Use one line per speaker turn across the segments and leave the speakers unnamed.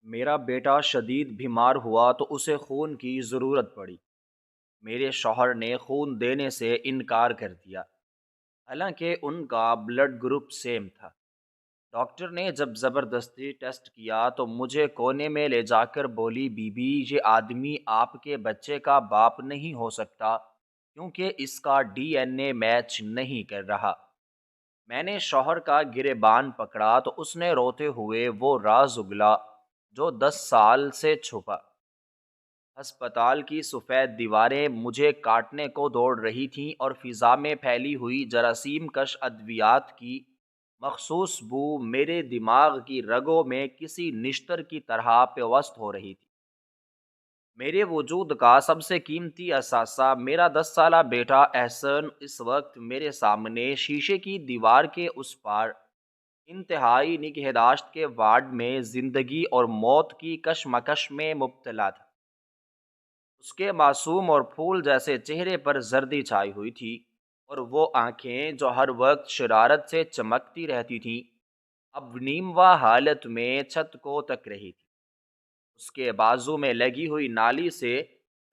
میرا بیٹا شدید بیمار ہوا تو اسے خون کی ضرورت پڑی۔ میرے شوہر نے خون دینے سے انکار کر دیا، حالانکہ ان کا بلڈ گروپ سیم تھا۔ ڈاکٹر نے جب زبردستی ٹیسٹ کیا تو مجھے کونے میں لے جا کر بولی، بی بی یہ آدمی آپ کے بچے کا باپ نہیں ہو سکتا کیونکہ اس کا ڈی این اے میچ نہیں کر رہا۔ میں نے شوہر کا گریبان پکڑا تو اس نے روتے ہوئے وہ راز اگلا جو 10 سال سے چھپا۔ ہسپتال کی سفید دیواریں مجھے کاٹنے کو دوڑ رہی تھیں اور فضا میں پھیلی ہوئی جراثیم کش ادویات کی مخصوص بو میرے دماغ کی رگوں میں کسی نشتر کی طرح پیوست ہو رہی تھی۔ میرے وجود کا سب سے قیمتی اثاثہ میرا 10 سالہ بیٹا احسن اس وقت میرے سامنے شیشے کی دیوار کے اس پار انتہائی نگہداشت کے وارڈ میں زندگی اور موت کی کشمکش میں مبتلا تھا۔ اس کے معصوم اور پھول جیسے چہرے پر زردی چھائی ہوئی تھی، اور وہ آنکھیں جو ہر وقت شرارت سے چمکتی رہتی تھیں اب نیموا حالت میں چھت کو تک رہی تھی۔ اس کے بازو میں لگی ہوئی نالی سے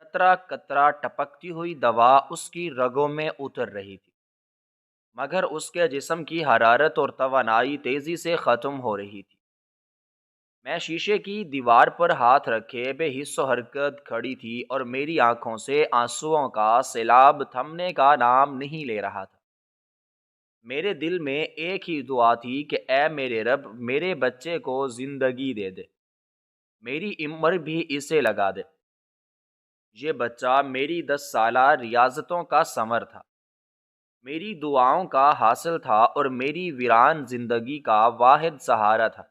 قطرہ قطرہ ٹپکتی ہوئی دوا اس کی رگوں میں اتر رہی تھی، مگر اس کے جسم کی حرارت اور توانائی تیزی سے ختم ہو رہی تھی۔ میں شیشے کی دیوار پر ہاتھ رکھے بے حس و حرکت کھڑی تھی اور میری آنکھوں سے آنسوؤں کا سیلاب تھمنے کا نام نہیں لے رہا تھا۔ میرے دل میں ایک ہی دعا تھی کہ اے میرے رب، میرے بچے کو زندگی دے دے، میری عمر بھی اسے لگا دے۔ یہ بچہ میری 10 سالہ ریاضتوں کا ثمر تھا، میری دعاؤں کا حاصل تھا اور میری ویران زندگی کا واحد سہارا تھا۔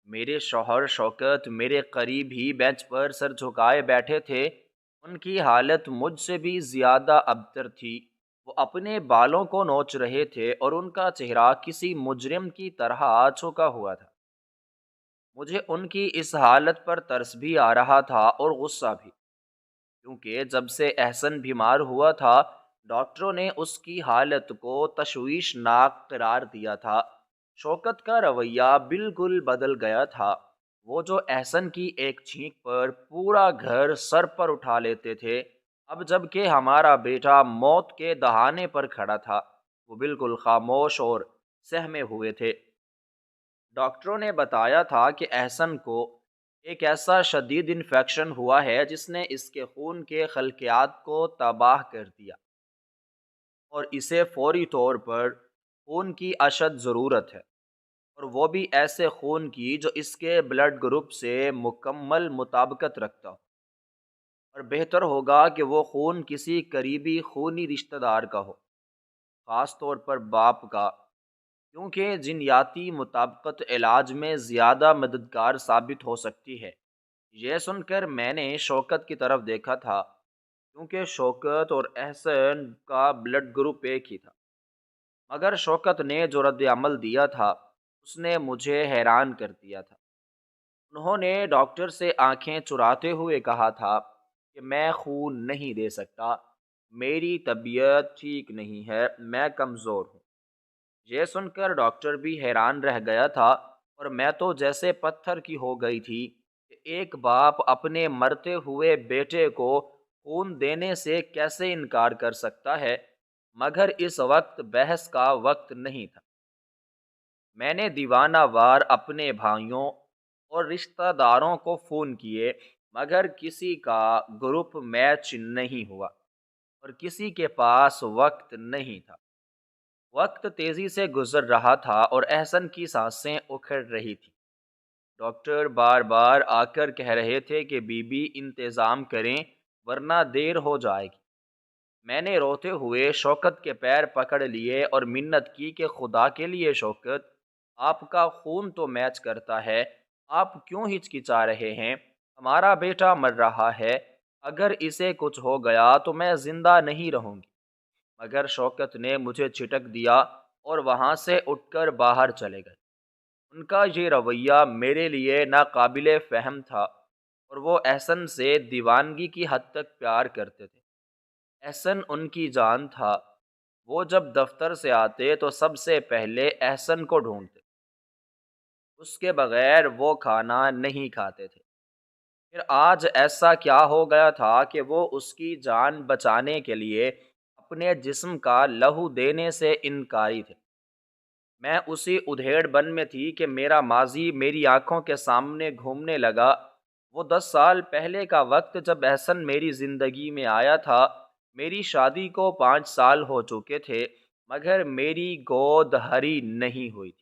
میرے شوہر شوکت میرے قریب ہی بینچ پر سر جھکائے بیٹھے تھے۔ ان کی حالت مجھ سے بھی زیادہ ابتر تھی۔ وہ اپنے بالوں کو نوچ رہے تھے اور ان کا چہرہ کسی مجرم کی طرح جھکا ہوا تھا۔ مجھے ان کی اس حالت پر ترس بھی آ رہا تھا اور غصہ بھی، کیونکہ جب سے احسن بیمار ہوا تھا ڈاکٹروں نے اس کی حالت کو تشویشناک قرار دیا تھا۔ شوکت کا رویہ بالکل بدل گیا تھا۔ وہ جو احسن کی ایک چھینک پر پورا گھر سر پر اٹھا لیتے تھے، اب جب کہ ہمارا بیٹا موت کے دہانے پر کھڑا تھا وہ بالکل خاموش اور سہمے ہوئے تھے۔ ڈاکٹروں نے بتایا تھا کہ احسن کو ایک ایسا شدید انفیکشن ہوا ہے جس نے اس کے خون کے خلقیات کو تباہ کر دیا اور اسے فوری طور پر خون کی اشد ضرورت ہے، اور وہ بھی ایسے خون کی جو اس کے بلڈ گروپ سے مکمل مطابقت رکھتا ہو، اور بہتر ہوگا کہ وہ خون کسی قریبی خونی رشتہ دار کا ہو، خاص طور پر باپ کا، کیونکہ جنیاتی مطابقت علاج میں زیادہ مددگار ثابت ہو سکتی ہے۔ یہ سن کر میں نے شوکت کی طرف دیکھا تھا، کیونکہ شوکت اور احسن کا بلڈ گروپ ایک ہی تھا، مگر شوکت نے جو رد عمل دیا تھا اس نے مجھے حیران کر دیا تھا۔ انہوں نے ڈاکٹر سے آنکھیں چراتے ہوئے کہا تھا کہ میں خون نہیں دے سکتا، میری طبیعت ٹھیک نہیں ہے، میں کمزور ہوں۔ یہ سن کر ڈاکٹر بھی حیران رہ گیا تھا، اور میں تو جیسے پتھر کی ہو گئی تھی کہ ایک باپ اپنے مرتے ہوئے بیٹے کو خون دینے سے کیسے انکار کر سکتا ہے، مگر اس وقت بحث کا وقت نہیں تھا۔ میں نے دیوانہ وار اپنے بھائیوں اور رشتہ داروں کو فون کیے، مگر کسی کا گروپ میچ نہیں ہوا اور کسی کے پاس وقت نہیں تھا۔ وقت تیزی سے گزر رہا تھا اور احسن کی سانسیں اکھڑ رہی تھیں۔ ڈاکٹر بار بار آ کر کہہ رہے تھے کہ بی بی انتظام کریں ورنہ دیر ہو جائے گی۔ میں نے روتے ہوئے شوکت کے پیر پکڑ لیے اور منت کی کہ خدا کے لیے شوکت، آپ کا خون تو میچ کرتا ہے، آپ کیوں ہچکچا رہے ہیں؟ ہمارا بیٹا مر رہا ہے، اگر اسے کچھ ہو گیا تو میں زندہ نہیں رہوں گی۔ مگر شوکت نے مجھے چھٹک دیا اور وہاں سے اٹھ کر باہر چلے گئے۔ ان کا یہ رویہ میرے لیے ناقابل فہم تھا، اور وہ احسن سے دیوانگی کی حد تک پیار کرتے تھے۔ احسن ان کی جان تھا۔ وہ جب دفتر سے آتے تو سب سے پہلے احسن کو ڈھونڈتے۔ اس کے بغیر وہ کھانا نہیں کھاتے تھے۔ پھر آج ایسا کیا ہو گیا تھا کہ وہ اس کی جان بچانے کے لیے اپنے جسم کا لہو دینے سے انکاری تھے۔ میں اسی ادھیڑ بن میں تھی کہ میرا ماضی میری آنکھوں کے سامنے گھومنے لگا۔ وہ 10 سال پہلے کا وقت جب احسن میری زندگی میں آیا تھا۔ میری شادی کو 5 سال ہو چکے تھے، مگر میری گود ہری نہیں ہوئی تھی۔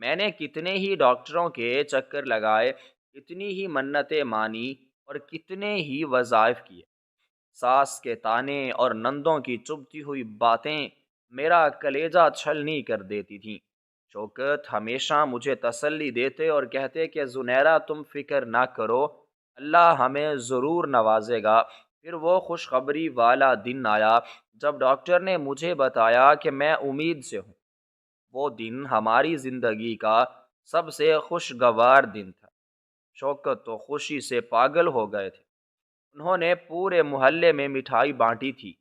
میں نے کتنے ہی ڈاکٹروں کے چکر لگائے، کتنی ہی منتیں مانی اور کتنے ہی وظائف کیے۔ ساس کے تانے اور نندوں کی چبھتی ہوئی باتیں میرا کلیجہ چھلنی کر دیتی تھیں۔ شوکت ہمیشہ مجھے تسلی دیتے اور کہتے کہ زنیرہ تم فکر نہ کرو، اللہ ہمیں ضرور نوازے گا۔ پھر وہ خوشخبری والا دن آیا جب ڈاکٹر نے مجھے بتایا کہ میں امید سے ہوں۔ وہ دن ہماری زندگی کا سب سے خوشگوار دن تھا۔ شوکت تو خوشی سے پاگل ہو گئے تھے۔ انہوں نے پورے محلے میں مٹھائی بانٹی تھی۔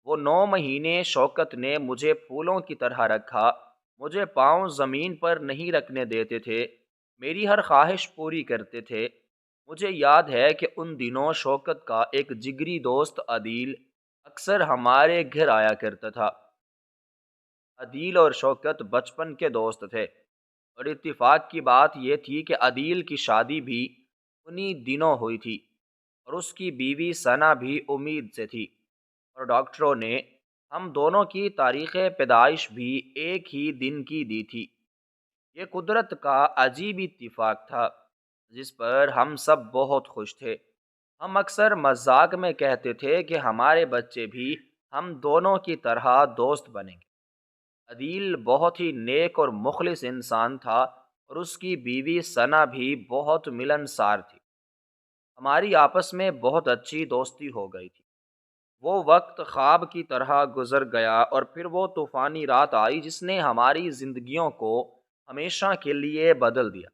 وہ 9 مہینے شوکت نے مجھے پھولوں کی طرح رکھا، مجھے پاؤں زمین پر نہیں رکھنے دیتے تھے، میری ہر خواہش پوری کرتے تھے۔ مجھے یاد ہے کہ ان دنوں شوکت کا ایک جگری دوست عدیل اکثر ہمارے گھر آیا کرتا تھا۔ عدیل اور شوکت بچپن کے دوست تھے، اور اتفاق کی بات یہ تھی کہ عدیل کی شادی بھی انہی دنوں ہوئی تھی، اور اس کی بیوی ثنا بھی امید سے تھی، اور ڈاکٹروں نے ہم دونوں کی تاریخ پیدائش بھی ایک ہی دن کی دی تھی۔ یہ قدرت کا عجیب اتفاق تھا جس پر ہم سب بہت خوش تھے۔ ہم اکثر مذاق میں کہتے تھے کہ ہمارے بچے بھی ہم دونوں کی طرح دوست بنیں گے۔ عدیل بہت ہی نیک اور مخلص انسان تھا، اور اس کی بیوی ثنا بھی بہت ملنسار تھی۔ ہماری آپس میں بہت اچھی دوستی ہو گئی تھی۔ وہ وقت خواب کی طرح گزر گیا، اور پھر وہ طوفانی رات آئی جس نے ہماری زندگیوں کو ہمیشہ کے لیے بدل دیا۔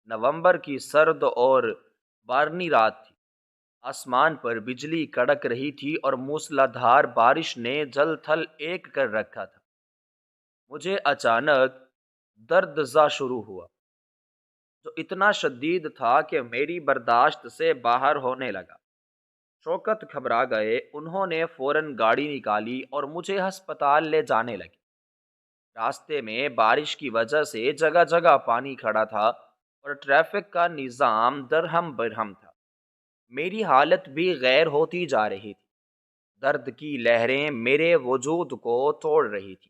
نومبر کی سرد اور بارنی رات تھی۔ آسمان پر بجلی کڑک رہی تھی اور موسلادھار بارش نے جل تھل ایک کر رکھا تھا۔ مجھے اچانک درد زا شروع ہوا، جو اتنا شدید تھا کہ میری برداشت سے باہر ہونے لگا۔ شوکت گھبرا گئے، انہوں نے فوراً گاڑی نکالی اور مجھے ہسپتال لے جانے لگے۔ راستے میں بارش کی وجہ سے جگہ جگہ پانی کھڑا تھا، اور ٹریفک کا نظام درہم برہم تھا۔ میری حالت بھی غیر ہوتی جا رہی تھی۔ درد کی لہریں میرے وجود کو توڑ رہی تھی۔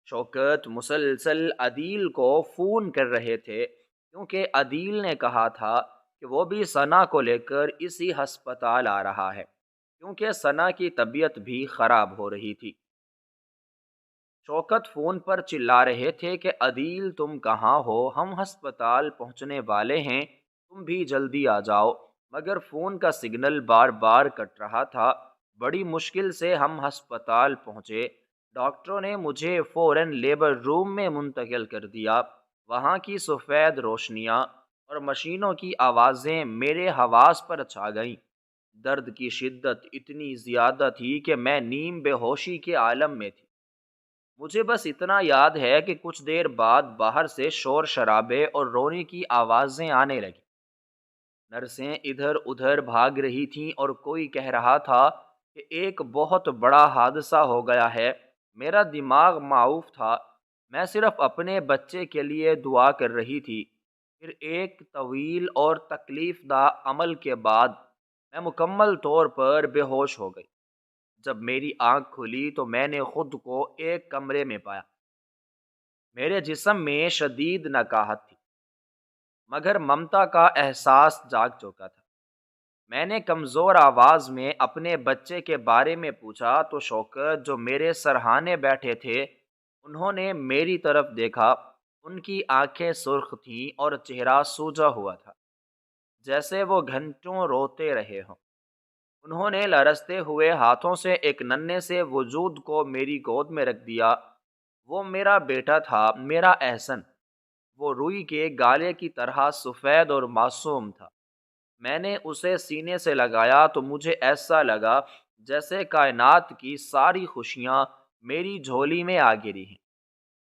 شوکت مسلسل عدیل کو فون کر رہے تھے، کیونکہ عدیل نے کہا تھا کہ وہ بھی ثنا کو لے کر اسی ہسپتال آ رہا ہے، کیونکہ ثنا کی طبیعت بھی خراب ہو رہی تھی۔ شوکت فون پر چلا رہے تھے کہ عدیل تم کہاں ہو، ہم ہسپتال پہنچنے والے ہیں، تم بھی جلدی آ جاؤ۔ مگر فون کا سگنل بار بار کٹ رہا تھا۔ بڑی مشکل سے ہم ہسپتال پہنچے۔ ڈاکٹروں نے مجھے فوراً لیبر روم میں منتقل کر دیا۔ وہاں کی سفید روشنیاں اور مشینوں کی آوازیں میرے حواس پر چھا گئیں۔ درد کی شدت اتنی زیادہ تھی کہ میں نیم بے ہوشی کے عالم میں تھی۔ مجھے بس اتنا یاد ہے کہ کچھ دیر بعد باہر سے شور شرابے اور رونے کی آوازیں آنے لگیں۔ نرسیں ادھر ادھر بھاگ رہی تھیں، اور کوئی کہہ رہا تھا کہ ایک بہت بڑا حادثہ ہو گیا ہے۔ میرا دماغ معاف تھا، میں صرف اپنے بچے کے لیے دعا کر رہی تھی۔ پھر ایک طویل اور تکلیف دہ عمل کے بعد میں مکمل طور پر بے ہوش ہو گئی۔ جب میری آنکھ کھلی تو میں نے خود کو ایک کمرے میں پایا۔ میرے جسم میں شدید نکاہت تھی، مگر ممتا کا احساس جاگ چکا تھا۔ میں نے کمزور آواز میں اپنے بچے کے بارے میں پوچھا تو شوکت جو میرے سرہانے بیٹھے تھے، انہوں نے میری طرف دیکھا۔ ان کی آنکھیں سرخ تھیں اور چہرہ سوجا ہوا تھا، جیسے وہ گھنٹوں روتے رہے ہوں۔ انہوں نے لرزتے ہوئے ہاتھوں سے ایک ننھے سے وجود کو میری گود میں رکھ دیا۔ وہ میرا بیٹا تھا، میرا احسن۔ وہ روئی کے گالے کی طرح سفید اور معصوم تھا۔ میں نے اسے سینے سے لگایا تو مجھے ایسا لگا جیسے کائنات کی ساری خوشیاں میری جھولی میں آ گری ہیں۔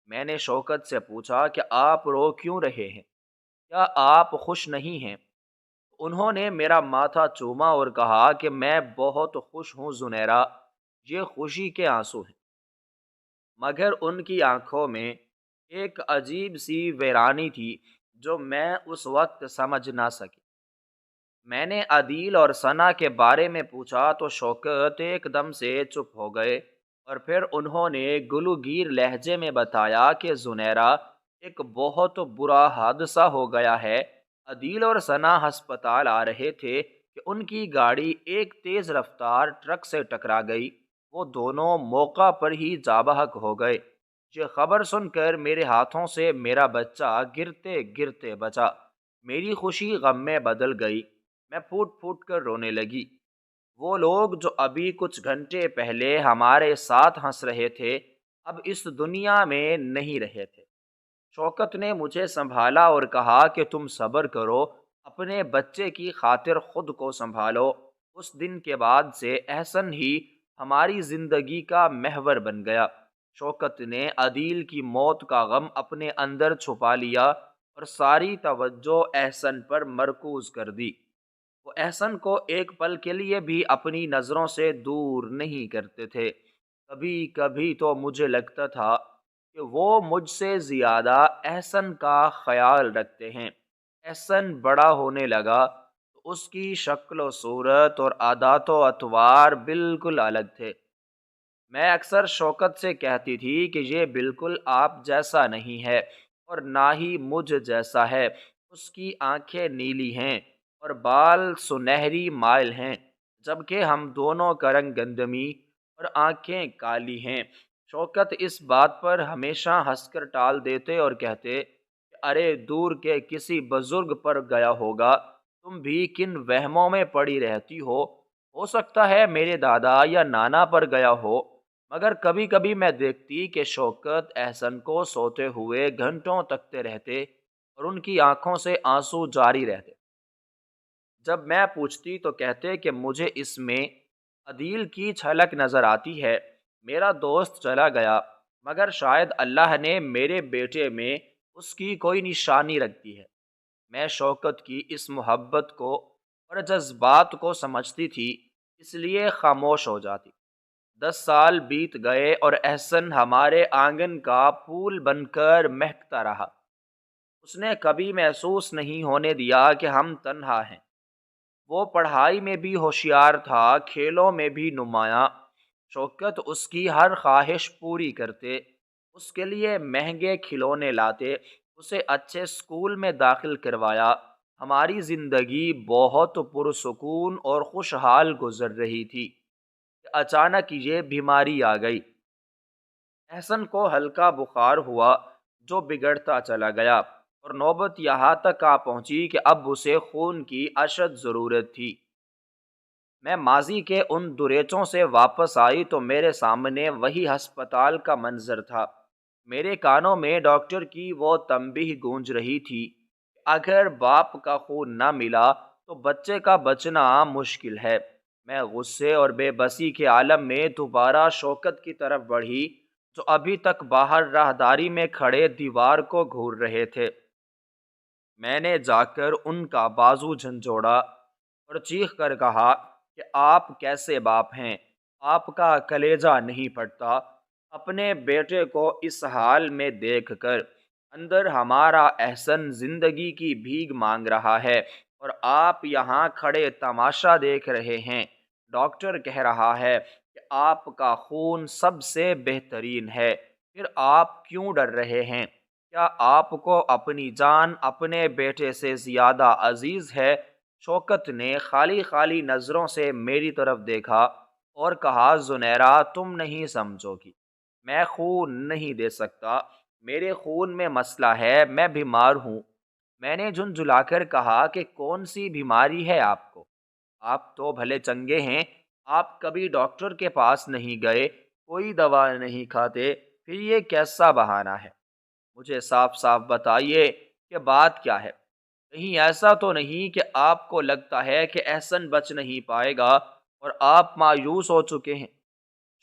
میں نے شوکت سے پوچھا کہ آپ رو کیوں رہے ہیں؟ کیا آپ خوش نہیں ہیں؟ انہوں نے میرا ماتھا چوما اور کہا کہ میں بہت خوش ہوں زنیرا، یہ خوشی کے آنسو ہیں۔ مگر ان کی آنکھوں میں ایک عجیب سی ویرانی تھی جو میں اس وقت سمجھ نہ سکی۔ میں نے عدیل اور ثنا کے بارے میں پوچھا تو شوکت ایک دم سے چپ ہو گئے، اور پھر انہوں نے گلوگیر لہجے میں بتایا کہ زنیرا، ایک بہت برا حادثہ ہو گیا ہے۔ عدیل اور ثنا ہسپتال آ رہے تھے کہ ان کی گاڑی ایک تیز رفتار ٹرک سے ٹکرا گئی۔ وہ دونوں موقع پر ہی جاں بحق ہو گئے۔ یہ خبر سن کر میرے ہاتھوں سے میرا بچہ گرتے گرتے بچا۔ میری خوشی غم میں بدل گئی، میں پھوٹ پھوٹ کر رونے لگی۔ وہ لوگ جو ابھی کچھ گھنٹے پہلے ہمارے ساتھ ہنس رہے تھے، اب اس دنیا میں نہیں رہے تھے۔ شوکت نے مجھے سنبھالا اور کہا کہ تم صبر کرو، اپنے بچے کی خاطر خود کو سنبھالو۔ اس دن کے بعد سے احسن ہی ہماری زندگی کا محور بن گیا۔ شوکت نے عدیل کی موت کا غم اپنے اندر چھپا لیا اور ساری توجہ احسن پر مرکوز کر دی۔ وہ احسن کو ایک پل کے لیے بھی اپنی نظروں سے دور نہیں کرتے تھے۔ کبھی کبھی تو مجھے لگتا تھا کہ وہ مجھ سے زیادہ احسن کا خیال رکھتے ہیں۔ احسن بڑا ہونے لگا تو اس کی شکل و صورت اور عادات و اطوار بالکل الگ تھے۔ میں اکثر شوکت سے کہتی تھی کہ یہ بالکل آپ جیسا نہیں ہے اور نہ ہی مجھ جیسا ہے۔ اس کی آنکھیں نیلی ہیں اور بال سنہری مائل ہیں، جبکہ ہم دونوں کا رنگ گندمی اور آنکھیں کالی ہیں۔ شوکت اس بات پر ہمیشہ ہنس کر ٹال دیتے اور کہتے کہ ارے دور کے کسی بزرگ پر گیا ہوگا، تم بھی کن وہموں میں پڑی رہتی ہو سکتا ہے میرے دادا یا نانا پر گیا ہو۔ مگر کبھی کبھی میں دیکھتی کہ شوکت احسن کو سوتے ہوئے گھنٹوں تکتے رہتے اور ان کی آنکھوں سے آنسو جاری رہتے۔ جب میں پوچھتی تو کہتے کہ مجھے اس میں عدیل کی جھلک نظر آتی ہے۔ میرا دوست چلا گیا، مگر شاید اللہ نے میرے بیٹے میں اس کی کوئی نشانی رکھ دی ہے۔ میں شوکت کی اس محبت کو اور جذبات کو سمجھتی تھی، اس لیے خاموش ہو جاتی۔ 10 سال بیت گئے اور احسن ہمارے آنگن کا پھول بن کر مہکتا رہا۔ اس نے کبھی محسوس نہیں ہونے دیا کہ ہم تنہا ہیں۔ وہ پڑھائی میں بھی ہوشیار تھا، کھیلوں میں بھی نمایاں۔ شوکت اس کی ہر خواہش پوری کرتے، اس کے لیے مہنگے کھلونے لاتے، اسے اچھے اسکول میں داخل کروایا۔ ہماری زندگی بہت پرسکون اور خوشحال گزر رہی تھی کہ اچانک یہ بیماری آ گئی۔ احسن کو ہلکا بخار ہوا جو بگڑتا چلا گیا، اور نوبت یہاں تک آ پہنچی کہ اب اسے خون کی اشد ضرورت تھی۔ میں ماضی کے ان دریچوں سے واپس آئی تو میرے سامنے وہی ہسپتال کا منظر تھا۔ میرے کانوں میں ڈاکٹر کی وہ تنبیہ گونج رہی تھی کہ اگر باپ کا خون نہ ملا تو بچے کا بچنا مشکل ہے۔ میں غصے اور بے بسی کے عالم میں دوبارہ شوکت کی طرف بڑھی، جو ابھی تک باہر راہداری میں کھڑے دیوار کو گھور رہے تھے۔ میں نے جا کر ان کا بازو جھنجھوڑا اور چیخ کر کہا کہ آپ کیسے باپ ہیں؟ آپ کا کلیجہ نہیں پھٹتا اپنے بیٹے کو اس حال میں دیکھ کر؟ اندر ہمارا احسن زندگی کی بھیک مانگ رہا ہے اور آپ یہاں کھڑے تماشا دیکھ رہے ہیں۔ ڈاکٹر کہہ رہا ہے کہ آپ کا خون سب سے بہترین ہے، پھر آپ کیوں ڈر رہے ہیں؟ کیا آپ کو اپنی جان اپنے بیٹے سے زیادہ عزیز ہے؟ شوکت نے خالی خالی نظروں سے میری طرف دیکھا اور کہا زنیرا، تم نہیں سمجھو گی، میں خون نہیں دے سکتا، میرے خون میں مسئلہ ہے، میں بیمار ہوں۔ میں نے جھنجھلا کر کہا کہ کون سی بیماری ہے آپ کو؟ آپ تو بھلے چنگے ہیں، آپ کبھی ڈاکٹر کے پاس نہیں گئے، کوئی دوا نہیں کھاتے، پھر یہ کیسا بہانہ ہے؟ مجھے صاف صاف بتائیے کہ بات کیا ہے؟ کہیں ایسا تو نہیں کہ آپ کو لگتا ہے کہ احسن بچ نہیں پائے گا اور آپ مایوس ہو چکے ہیں؟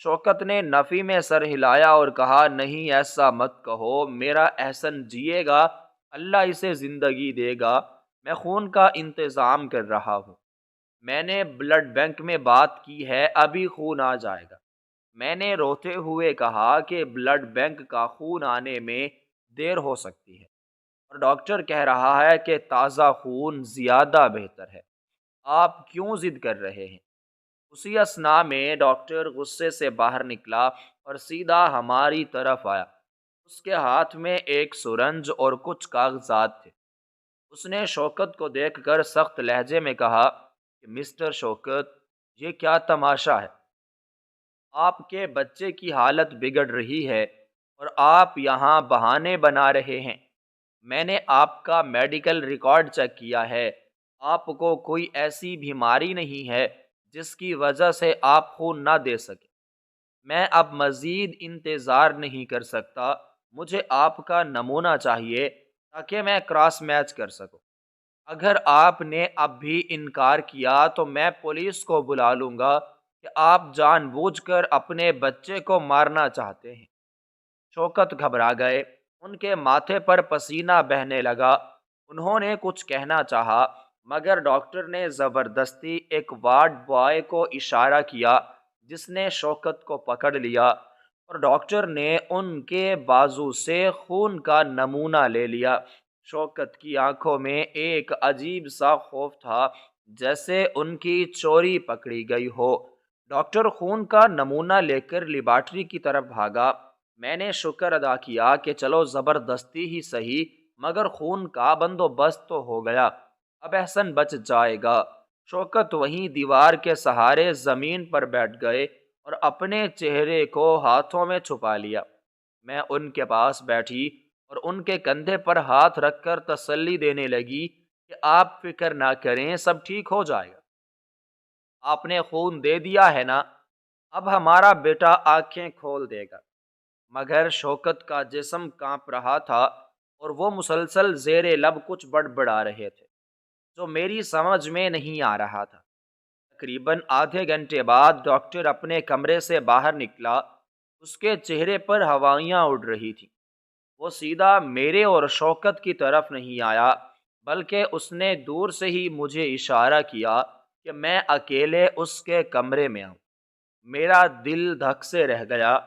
شوکت نے نفی میں سر ہلایا اور کہا، نہیں ایسا مت کہو، میرا احسن جیے گا، اللہ اسے زندگی دے گا، میں خون کا انتظام کر رہا ہوں، میں نے بلڈ بینک میں بات کی ہے، ابھی خون آ جائے گا۔ میں نے روتے ہوئے کہا کہ بلڈ بینک کا خون آنے میں دیر ہو سکتی ہے اور ڈاکٹر کہہ رہا ہے کہ تازہ خون زیادہ بہتر ہے، آپ کیوں ضد کر رہے ہیں؟ اسی اثنا میں ڈاکٹر غصے سے باہر نکلا اور سیدھا ہماری طرف آیا۔ اس کے ہاتھ میں ایک سرنج اور کچھ کاغذات تھے۔ اس نے شوکت کو دیکھ کر سخت لہجے میں کہا کہ مسٹر شوکت، یہ کیا تماشا ہے؟ آپ کے بچے کی حالت بگڑ رہی ہے اور آپ یہاں بہانے بنا رہے ہیں۔ میں نے آپ کا میڈیکل ریکارڈ چیک کیا ہے، آپ کو کوئی ایسی بیماری نہیں ہے جس کی وجہ سے آپ خون نہ دے سکیں۔ میں اب مزید انتظار نہیں کر سکتا، مجھے آپ کا نمونہ چاہیے تاکہ میں کراس میچ کر سکوں۔ اگر آپ نے اب بھی انکار کیا تو میں پولیس کو بلا لوں گا کہ آپ جان بوجھ کر اپنے بچے کو مارنا چاہتے ہیں۔ شوکت گھبرا گئے، ان کے ماتھے پر پسینہ بہنے لگا۔ انہوں نے کچھ کہنا چاہا مگر ڈاکٹر نے زبردستی ایک وارڈ بوائے کو اشارہ کیا جس نے شوکت کو پکڑ لیا اور ڈاکٹر نے ان کے بازو سے خون کا نمونہ لے لیا۔ شوکت کی آنکھوں میں ایک عجیب سا خوف تھا، جیسے ان کی چوری پکڑی گئی ہو۔ ڈاکٹر خون کا نمونہ لے کر لیبارٹری کی طرف بھاگا۔ میں نے شکر ادا کیا کہ چلو زبردستی ہی صحیح مگر خون کا بندوبست تو ہو گیا، اب احسن بچ جائے گا۔ شوکت وہیں دیوار کے سہارے زمین پر بیٹھ گئے اور اپنے چہرے کو ہاتھوں میں چھپا لیا۔ میں ان کے پاس بیٹھی اور ان کے کندھے پر ہاتھ رکھ کر تسلی دینے لگی کہ آپ فکر نہ کریں، سب ٹھیک ہو جائے گا۔ آپ نے خون دے دیا ہے نا، اب ہمارا بیٹا آنکھیں کھول دے گا۔ مگر شوکت کا جسم کانپ رہا تھا اور وہ مسلسل زیر لب کچھ بڑبڑا رہے تھے جو میری سمجھ میں نہیں آ رہا تھا۔ تقریباً آدھے گھنٹے بعد ڈاکٹر اپنے کمرے سے باہر نکلا، اس کے چہرے پر ہوائیاں اڑ رہی تھیں۔ وہ سیدھا میرے اور شوکت کی طرف نہیں آیا بلکہ اس نے دور سے ہی مجھے اشارہ کیا کہ میں اکیلے اس کے کمرے میں آؤں۔ میرا دل دھک سے رہ گیا۔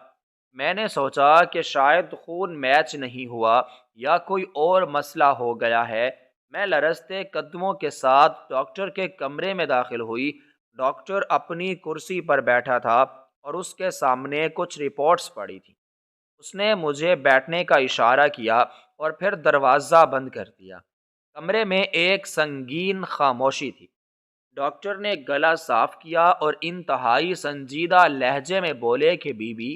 میں نے سوچا کہ شاید خون میچ نہیں ہوا یا کوئی اور مسئلہ ہو گیا ہے۔ میں لرزتے قدموں کے ساتھ ڈاکٹر کے کمرے میں داخل ہوئی۔ ڈاکٹر اپنی کرسی پر بیٹھا تھا اور اس کے سامنے کچھ رپورٹس پڑی تھی۔ اس نے مجھے بیٹھنے کا اشارہ کیا اور پھر دروازہ بند کر دیا۔ کمرے میں ایک سنگین خاموشی تھی۔ ڈاکٹر نے گلا صاف کیا اور انتہائی سنجیدہ لہجے میں بولے کہ بی بی،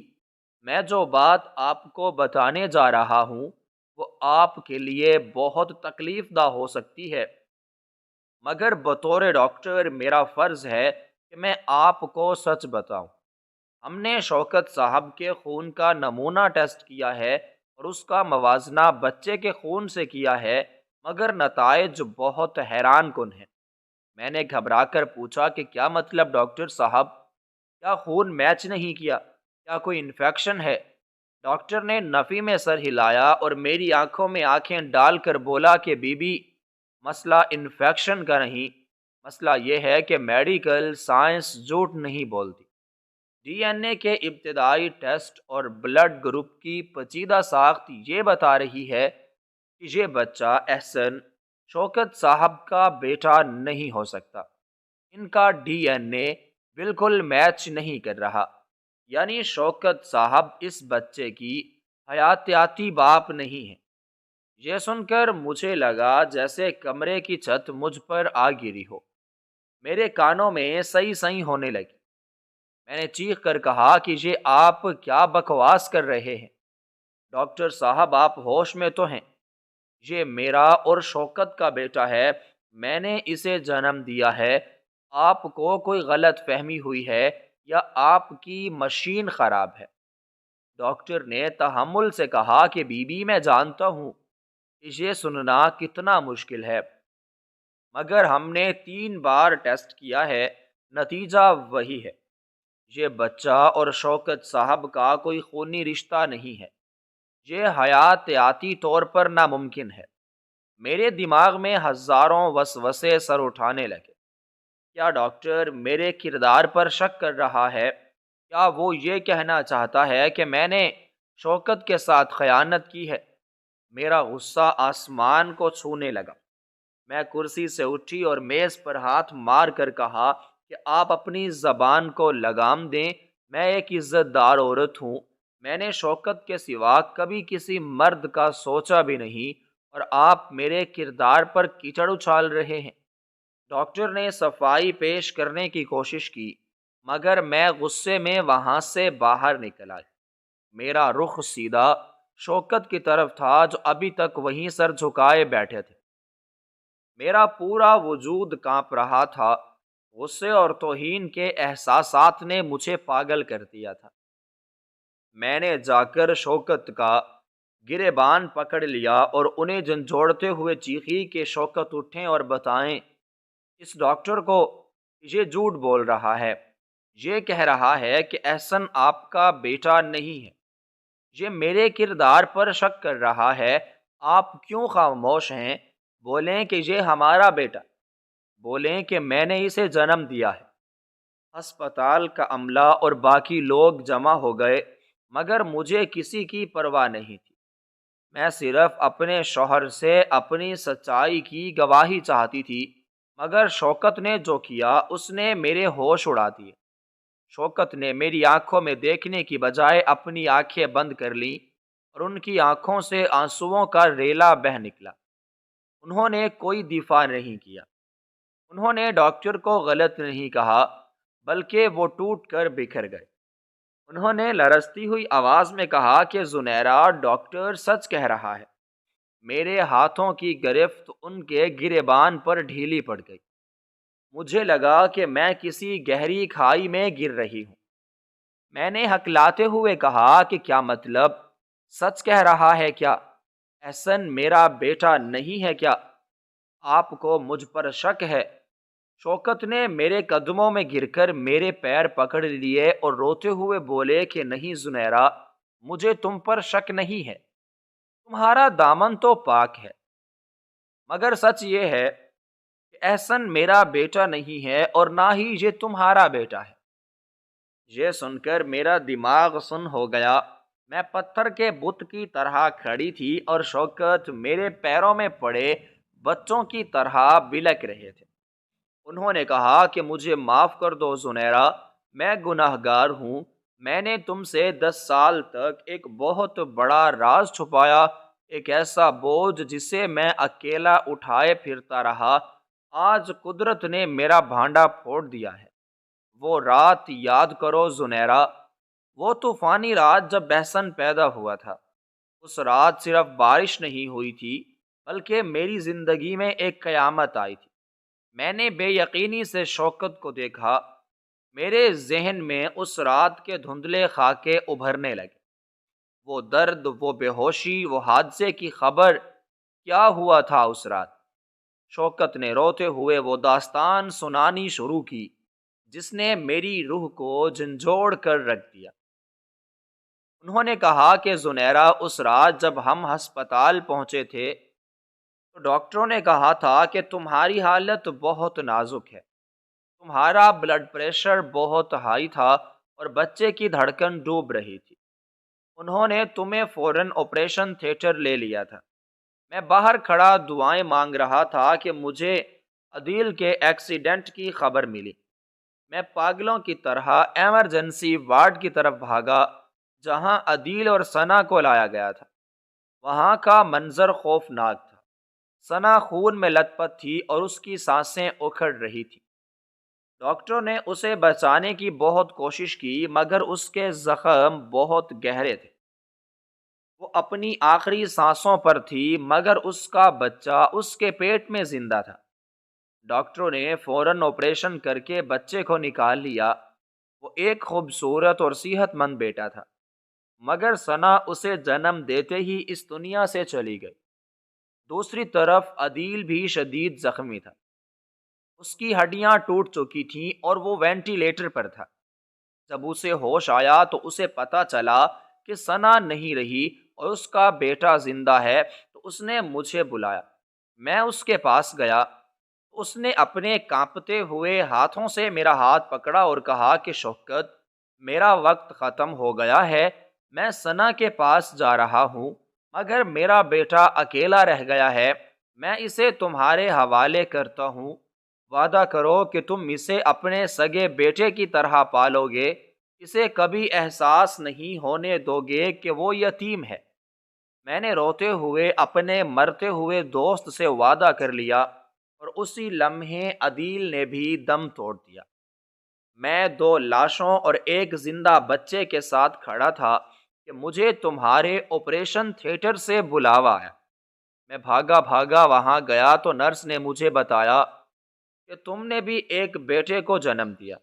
میں جو بات آپ کو بتانے جا رہا ہوں وہ آپ کے لیے بہت تکلیف دہ ہو سکتی ہے، مگر بطور ڈاکٹر میرا فرض ہے کہ میں آپ کو سچ بتاؤں۔ ہم نے شوکت صاحب کے خون کا نمونہ ٹیسٹ کیا ہے اور اس کا موازنہ بچے کے خون سے کیا ہے، مگر نتائج بہت حیران کن ہیں۔ میں نے گھبرا کر پوچھا کہ کیا مطلب ڈاکٹر صاحب؟ کیا خون میچ نہیں کیا؟ کیا کوئی انفیکشن ہے؟ ڈاکٹر نے نفی میں سر ہلایا اور میری آنکھوں میں آنکھیں ڈال کر بولا کہ بی بی، مسئلہ انفیکشن کا نہیں، مسئلہ یہ ہے کہ میڈیکل سائنس جھوٹ نہیں بولتی۔ ڈی این اے کے ابتدائی ٹیسٹ اور بلڈ گروپ کی پیچیدہ ساخت یہ بتا رہی ہے کہ یہ بچہ احسن شوکت صاحب کا بیٹا نہیں ہو سکتا۔ ان کا ڈی این اے بالکل میچ نہیں کر رہا، یعنی شوکت صاحب اس بچے کی حیاتیاتی باپ نہیں ہے۔ یہ سن کر مجھے لگا جیسے کمرے کی چھت مجھ پر آ گری ہو۔ میرے کانوں میں سئی سئی ہونے لگی۔ میں نے چیخ کر کہا کہ یہ آپ کیا بکواس کر رہے ہیں؟ ڈاکٹر صاحب آپ ہوش میں تو ہیں؟ یہ میرا اور شوکت کا بیٹا ہے، میں نے اسے جنم دیا ہے۔ آپ کو کوئی غلط فہمی ہوئی ہے یا آپ کی مشین خراب ہے؟ ڈاکٹر نے تحمل سے کہا کہ بی بی، میں جانتا ہوں کہ یہ سننا کتنا مشکل ہے، مگر ہم نے 3 بار ٹیسٹ کیا ہے، نتیجہ وہی ہے۔ یہ بچہ اور شوکت صاحب کا کوئی خونی رشتہ نہیں ہے، یہ حیاتیاتی طور پر ناممکن ہے۔ میرے دماغ میں ہزاروں وسوسے سر اٹھانے لگے۔ کیا ڈاکٹر میرے کردار پر شک کر رہا ہے؟ کیا وہ یہ کہنا چاہتا ہے کہ میں نے شوکت کے ساتھ خیانت کی ہے؟ میرا غصہ آسمان کو چھونے لگا۔ میں کرسی سے اٹھی اور میز پر ہاتھ مار کر کہا کہ آپ اپنی زبان کو لگام دیں، میں ایک عزت دار عورت ہوں، میں نے شوکت کے سوا کبھی کسی مرد کا سوچا بھی نہیں، اور آپ میرے کردار پر کیچڑ اچھال رہے ہیں۔ ڈاکٹر نے صفائی پیش کرنے کی کوشش کی، مگر میں غصے میں وہاں سے باہر نکل آیا۔ میرا رخ سیدھا شوکت کی طرف تھا جو ابھی تک وہیں سر جھکائے بیٹھے تھے۔ میرا پورا وجود کانپ رہا تھا، غصے اور توہین کے احساسات نے مجھے پاگل کر دیا تھا۔ میں نے جا کر شوکت کا گریبان پکڑ لیا اور انہیں جھنجھوڑتے ہوئے چیخی کہ شوکت اٹھیں اور بتائیں اس ڈاکٹر کو یہ جھوٹ بول رہا ہے، یہ کہہ رہا ہے کہ احسن آپ کا بیٹا نہیں ہے، یہ میرے کردار پر شک کر رہا ہے۔ آپ کیوں خاموش ہیں؟ بولیں کہ یہ ہمارا بیٹا، بولیں کہ میں نے اسے جنم دیا ہے۔ ہسپتال کا عملہ اور باقی لوگ جمع ہو گئے، مگر مجھے کسی کی پرواہ نہیں تھی۔ میں صرف اپنے شوہر سے اپنی سچائی کی گواہی چاہتی تھی، مگر شوکت نے جو کیا اس نے میرے ہوش اڑا دیے۔ شوکت نے میری آنکھوں میں دیکھنے کی بجائے اپنی آنکھیں بند کر لیں، اور ان کی آنکھوں سے آنسوؤں کا ریلا بہہ نکلا۔ انہوں نے کوئی دفاع نہیں کیا، انہوں نے ڈاکٹر کو غلط نہیں کہا، بلکہ وہ ٹوٹ کر بکھر گئے۔ انہوں نے لرزتی ہوئی آواز میں کہا کہ زنیرہ، ڈاکٹر سچ کہہ رہا ہے۔ میرے ہاتھوں کی گرفت ان کے گریبان پر ڈھیلی پڑ گئی۔ مجھے لگا کہ میں کسی گہری کھائی میں گر رہی ہوں۔ میں نے ہکلاتے ہوئے کہا کہ کیا مطلب؟ سچ کہہ رہا ہے کیا؟ احسن میرا بیٹا نہیں ہے کیا؟ آپ کو مجھ پر شک ہے؟ شوکت نے میرے قدموں میں گر کر میرے پیر پکڑ لیے اور روتے ہوئے بولے کہ نہیں زنیرہ، مجھے تم پر شک نہیں ہے، تمہارا دامن تو پاک ہے، مگر سچ یہ ہے کہ احسن میرا بیٹا نہیں ہے اور نہ ہی یہ تمہارا بیٹا ہے۔ یہ سن کر میرا دماغ سن ہو گیا۔ میں پتھر کے بت کی طرح کھڑی تھی اور شوکت میرے پیروں میں پڑے بچوں کی طرح بلک رہے تھے۔ انہوں نے کہا کہ مجھے معاف کر دو زنیرہ، میں گناہگار ہوں، میں نے تم سے 10 سال تک ایک بہت بڑا راز چھپایا، ایک ایسا بوجھ جسے میں اکیلا اٹھائے پھرتا رہا۔ آج قدرت نے میرا بھانڈا پھوڑ دیا ہے۔ وہ رات یاد کرو زنیرہ، وہ طوفانی رات جب احسن پیدا ہوا تھا۔ اس رات صرف بارش نہیں ہوئی تھی، بلکہ میری زندگی میں ایک قیامت آئی تھی۔ میں نے بے یقینی سے شوکت کو دیکھا۔ میرے ذہن میں اس رات کے دھندلے خاکے ابھرنے لگے، وہ درد، وہ بے ہوشی، وہ حادثے کی خبر۔ کیا ہوا تھا اس رات؟ شوکت نے روتے ہوئے وہ داستان سنانی شروع کی جس نے میری روح کو جھنجھوڑ کر رکھ دیا۔ انہوں نے کہا کہ زنیرہ، اس رات جب ہم ہسپتال پہنچے تھے تو ڈاکٹروں نے کہا تھا کہ تمہاری حالت بہت نازک ہے، تمہارا بلڈ پریشر بہت ہائی تھا اور بچے کی دھڑکن ڈوب رہی تھی۔ انہوں نے تمہیں فوراً آپریشن تھیٹر لے لیا تھا۔ میں باہر کھڑا دعائیں مانگ رہا تھا کہ مجھے عدیل کے ایکسیڈنٹ کی خبر ملی۔ میں پاگلوں کی طرح ایمرجنسی وارڈ کی طرف بھاگا جہاں عدیل اور ثنا کو لایا گیا تھا۔ وہاں کا منظر خوفناک تھا۔ ثنا خون میں لت پت تھی اور اس کی سانسیں اکھڑ رہی تھی۔ ڈاکٹروں نے اسے بچانے کی بہت کوشش کی، مگر اس کے زخم بہت گہرے تھے۔ وہ اپنی آخری سانسوں پر تھی، مگر اس کا بچہ اس کے پیٹ میں زندہ تھا۔ ڈاکٹروں نے فوراً آپریشن کر کے بچے کو نکال لیا۔ وہ ایک خوبصورت اور صحت مند بیٹا تھا، مگر ثنا اسے جنم دیتے ہی اس دنیا سے چلی گئی۔ دوسری طرف عدیل بھی شدید زخمی تھا، اس کی ہڈیاں ٹوٹ چکی تھیں اور وہ وینٹیلیٹر پر تھا۔ جب اسے ہوش آیا تو اسے پتہ چلا کہ ثنا نہیں رہی اور اس کا بیٹا زندہ ہے، تو اس نے مجھے بلایا۔ میں اس کے پاس گیا۔ اس نے اپنے کانپتے ہوئے ہاتھوں سے میرا ہاتھ پکڑا اور کہا کہ شوکت، میرا وقت ختم ہو گیا ہے، میں ثنا کے پاس جا رہا ہوں، مگر میرا بیٹا اکیلا رہ گیا ہے، میں اسے تمہارے حوالے کرتا ہوں، وعدہ کرو کہ تم اسے اپنے سگے بیٹے کی طرح پالو گے، اسے کبھی احساس نہیں ہونے دو گے کہ وہ یتیم ہے۔ میں نے روتے ہوئے اپنے مرتے ہوئے دوست سے وعدہ کر لیا، اور اسی لمحے عدیل نے بھی دم توڑ دیا۔ میں 2 لاشوں اور ایک زندہ بچے کے ساتھ کھڑا تھا کہ مجھے تمہارے آپریشن تھیٹر سے بلاوا آیا۔ میں بھاگا بھاگا وہاں گیا تو نرس نے مجھے بتایا کہ تم نے بھی ایک بیٹے کو جنم دیا۔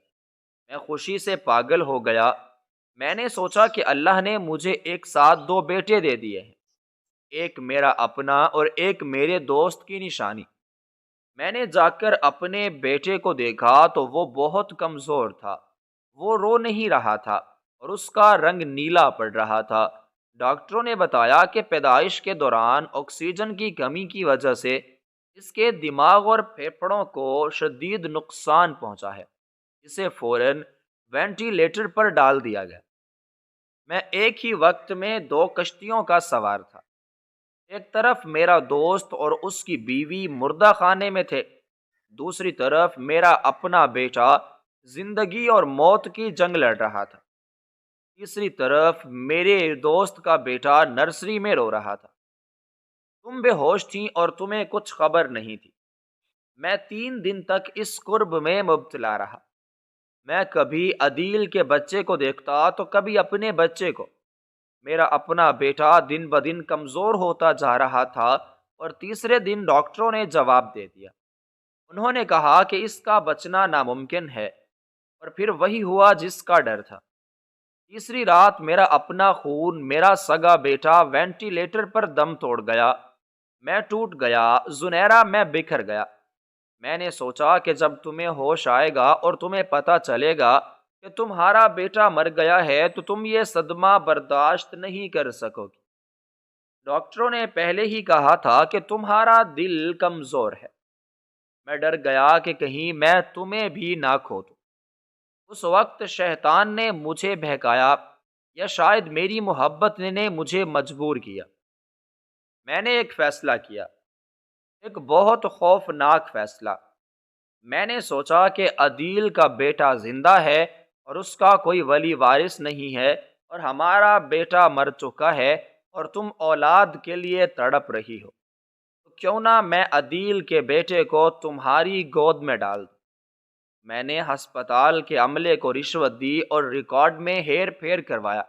میں خوشی سے پاگل ہو گیا۔ میں نے سوچا کہ اللہ نے مجھے ایک ساتھ 2 بیٹے دے دیے ہیں، ایک میرا اپنا اور ایک میرے دوست کی نشانی۔ میں نے جا کر اپنے بیٹے کو دیکھا تو وہ بہت کمزور تھا، وہ رو نہیں رہا تھا اور اس کا رنگ نیلا پڑ رہا تھا۔ ڈاکٹروں نے بتایا کہ پیدائش کے دوران آکسیجن کی کمی کی وجہ سے اس کے دماغ اور پھیپھڑوں کو شدید نقصان پہنچا ہے، اسے فوراً وینٹیلیٹر پر ڈال دیا گیا۔ میں ایک ہی وقت میں 2 کشتیوں کا سوار تھا، ایک طرف میرا دوست اور اس کی بیوی مردہ خانے میں تھے، دوسری طرف میرا اپنا بیٹا زندگی اور موت کی جنگ لڑ رہا تھا، تیسری طرف میرے دوست کا بیٹا نرسری میں رو رہا تھا۔ تم بے ہوش تھیں اور تمہیں کچھ خبر نہیں تھی۔ میں 3 دن تک اس کرب میں مبتلا رہا۔ میں کبھی عدیل کے بچے کو دیکھتا تو کبھی اپنے بچے کو۔ میرا اپنا بیٹا دن بدن کمزور ہوتا جا رہا تھا، اور تیسرے دن ڈاکٹروں نے جواب دے دیا۔ انہوں نے کہا کہ اس کا بچنا ناممکن ہے، اور پھر وہی ہوا جس کا ڈر تھا۔ تیسری رات میرا اپنا خون، میرا سگا بیٹا وینٹیلیٹر پر دم توڑ گیا۔ میں ٹوٹ گیا، زنیرہ میں بکھر گیا۔ میں نے سوچا کہ جب تمہیں ہوش آئے گا اور تمہیں پتہ چلے گا کہ تمہارا بیٹا مر گیا ہے تو تم یہ صدمہ برداشت نہیں کر سکو گی۔ ڈاکٹروں نے پہلے ہی کہا تھا کہ تمہارا دل کمزور ہے۔ میں ڈر گیا کہ کہیں میں تمہیں بھی نہ کھو دوں۔ اس وقت شیطان نے مجھے بہکایا، یا شاید میری محبت نے مجھے مجبور کیا۔ میں نے ایک فیصلہ کیا، ایک بہت خوفناک فیصلہ۔ میں نے سوچا کہ عدیل کا بیٹا زندہ ہے اور اس کا کوئی ولی وارث نہیں ہے، اور ہمارا بیٹا مر چکا ہے اور تم اولاد کے لیے تڑپ رہی ہو، تو کیوں نہ میں عدیل کے بیٹے کو تمہاری گود میں ڈال دوں۔ میں نے ہسپتال کے عملے کو رشوت دی اور ریکارڈ میں ہیر پھیر کروایا۔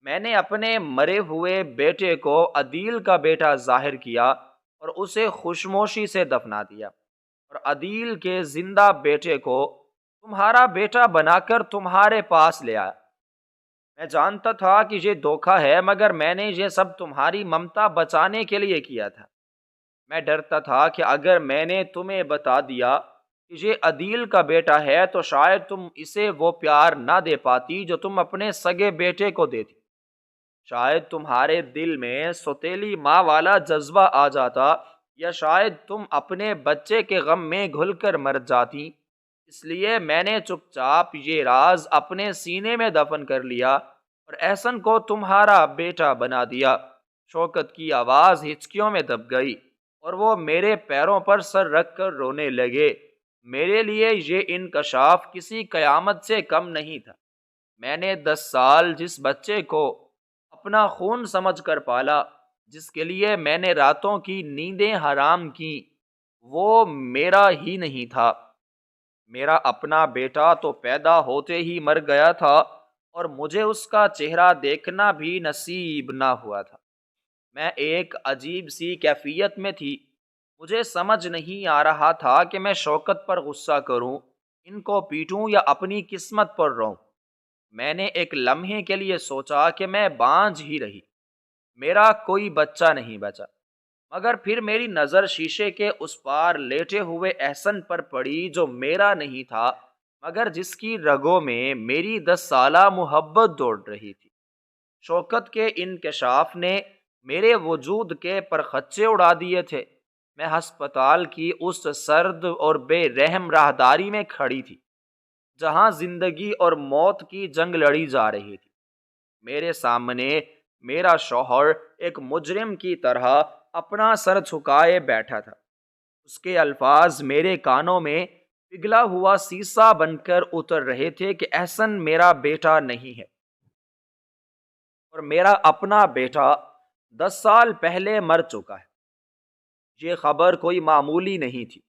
میں نے اپنے مرے ہوئے بیٹے کو عدیل کا بیٹا ظاہر کیا اور اسے خوشموشی سے دفنا دیا، اور عدیل کے زندہ بیٹے کو تمہارا بیٹا بنا کر تمہارے پاس لے آیا۔ میں جانتا تھا کہ یہ دھوکہ ہے، مگر میں نے یہ سب تمہاری ممتا بچانے کے لیے کیا تھا۔ میں ڈرتا تھا کہ اگر میں نے تمہیں بتا دیا کہ یہ عدیل کا بیٹا ہے تو شاید تم اسے وہ پیار نہ دے پاتی جو تم اپنے سگے بیٹے کو دیتی، شاید تمہارے دل میں سوتیلی ماں والا جذبہ آ جاتا، یا شاید تم اپنے بچے کے غم میں گھل کر مر جاتی۔ اس لیے میں نے چپ چاپ یہ راز اپنے سینے میں دفن کر لیا اور احسن کو تمہارا بیٹا بنا دیا۔ شوکت کی آواز ہچکیوں میں دب گئی اور وہ میرے پیروں پر سر رکھ کر رونے لگے۔ میرے لیے یہ انکشاف کسی قیامت سے کم نہیں تھا۔ میں نے 10 سال جس بچے کو اپنا خون سمجھ کر پالا، جس کے لیے میں نے راتوں کی نیندیں حرام کی، وہ میرا ہی نہیں تھا۔ میرا اپنا بیٹا تو پیدا ہوتے ہی مر گیا تھا، اور مجھے اس کا چہرہ دیکھنا بھی نصیب نہ ہوا تھا۔ میں ایک عجیب سی کیفیت میں تھی۔ مجھے سمجھ نہیں آ رہا تھا کہ میں شوکت پر غصہ کروں، ان کو پیٹوں، یا اپنی قسمت پر روں۔ میں نے ایک لمحے کے لیے سوچا کہ میں بانجھ ہی رہی، میرا کوئی بچہ نہیں بچا، مگر پھر میری نظر شیشے کے اس پار لیٹے ہوئے احسن پر پڑی جو میرا نہیں تھا مگر جس کی رگوں میں میری 10 سالہ محبت دوڑ رہی تھی۔ شوکت کے انکشاف نے میرے وجود کے پرخچے اڑا دیے تھے۔ میں ہسپتال کی اس سرد اور بے رحم راہداری میں کھڑی تھی جہاں زندگی اور موت کی جنگ لڑی جا رہی تھی۔ میرے سامنے میرا شوہر ایک مجرم کی طرح اپنا سر جھکائے بیٹھا تھا۔ اس کے الفاظ میرے کانوں میں پگھلا ہوا سیسا بن کر اتر رہے تھے کہ احسن میرا بیٹا نہیں ہے، اور میرا اپنا بیٹا 10 سال پہلے مر چکا ہے۔ یہ خبر کوئی معمولی نہیں تھی،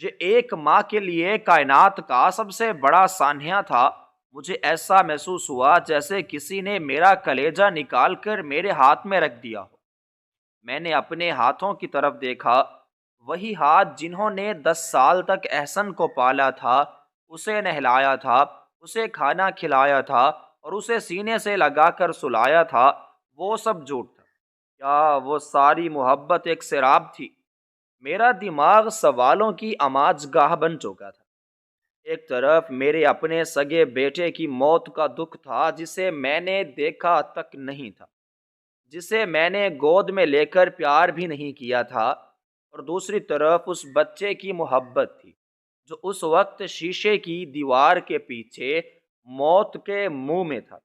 یہ ایک ماں کے لیے کائنات کا سب سے بڑا سانحہ تھا۔ مجھے ایسا محسوس ہوا جیسے کسی نے میرا کلیجہ نکال کر میرے ہاتھ میں رکھ دیا ہو۔ میں نے اپنے ہاتھوں کی طرف دیکھا، وہی ہاتھ جنہوں نے 10 سال تک احسن کو پالا تھا، اسے نہلایا تھا، اسے کھانا کھلایا تھا اور اسے سینے سے لگا کر سلایا تھا، وہ سب جھوٹ تھا۔ کیا وہ ساری محبت ایک سراب تھی؟ میرا دماغ سوالوں کی آماج گاہ بن چکا تھا۔ ایک طرف میرے اپنے سگے بیٹے کی موت کا دکھ تھا جسے میں نے دیکھا تک نہیں تھا، جسے میں نے گود میں لے کر پیار بھی نہیں کیا تھا، اور دوسری طرف اس بچے کی محبت تھی جو اس وقت شیشے کی دیوار کے پیچھے موت کے منہ میں تھا،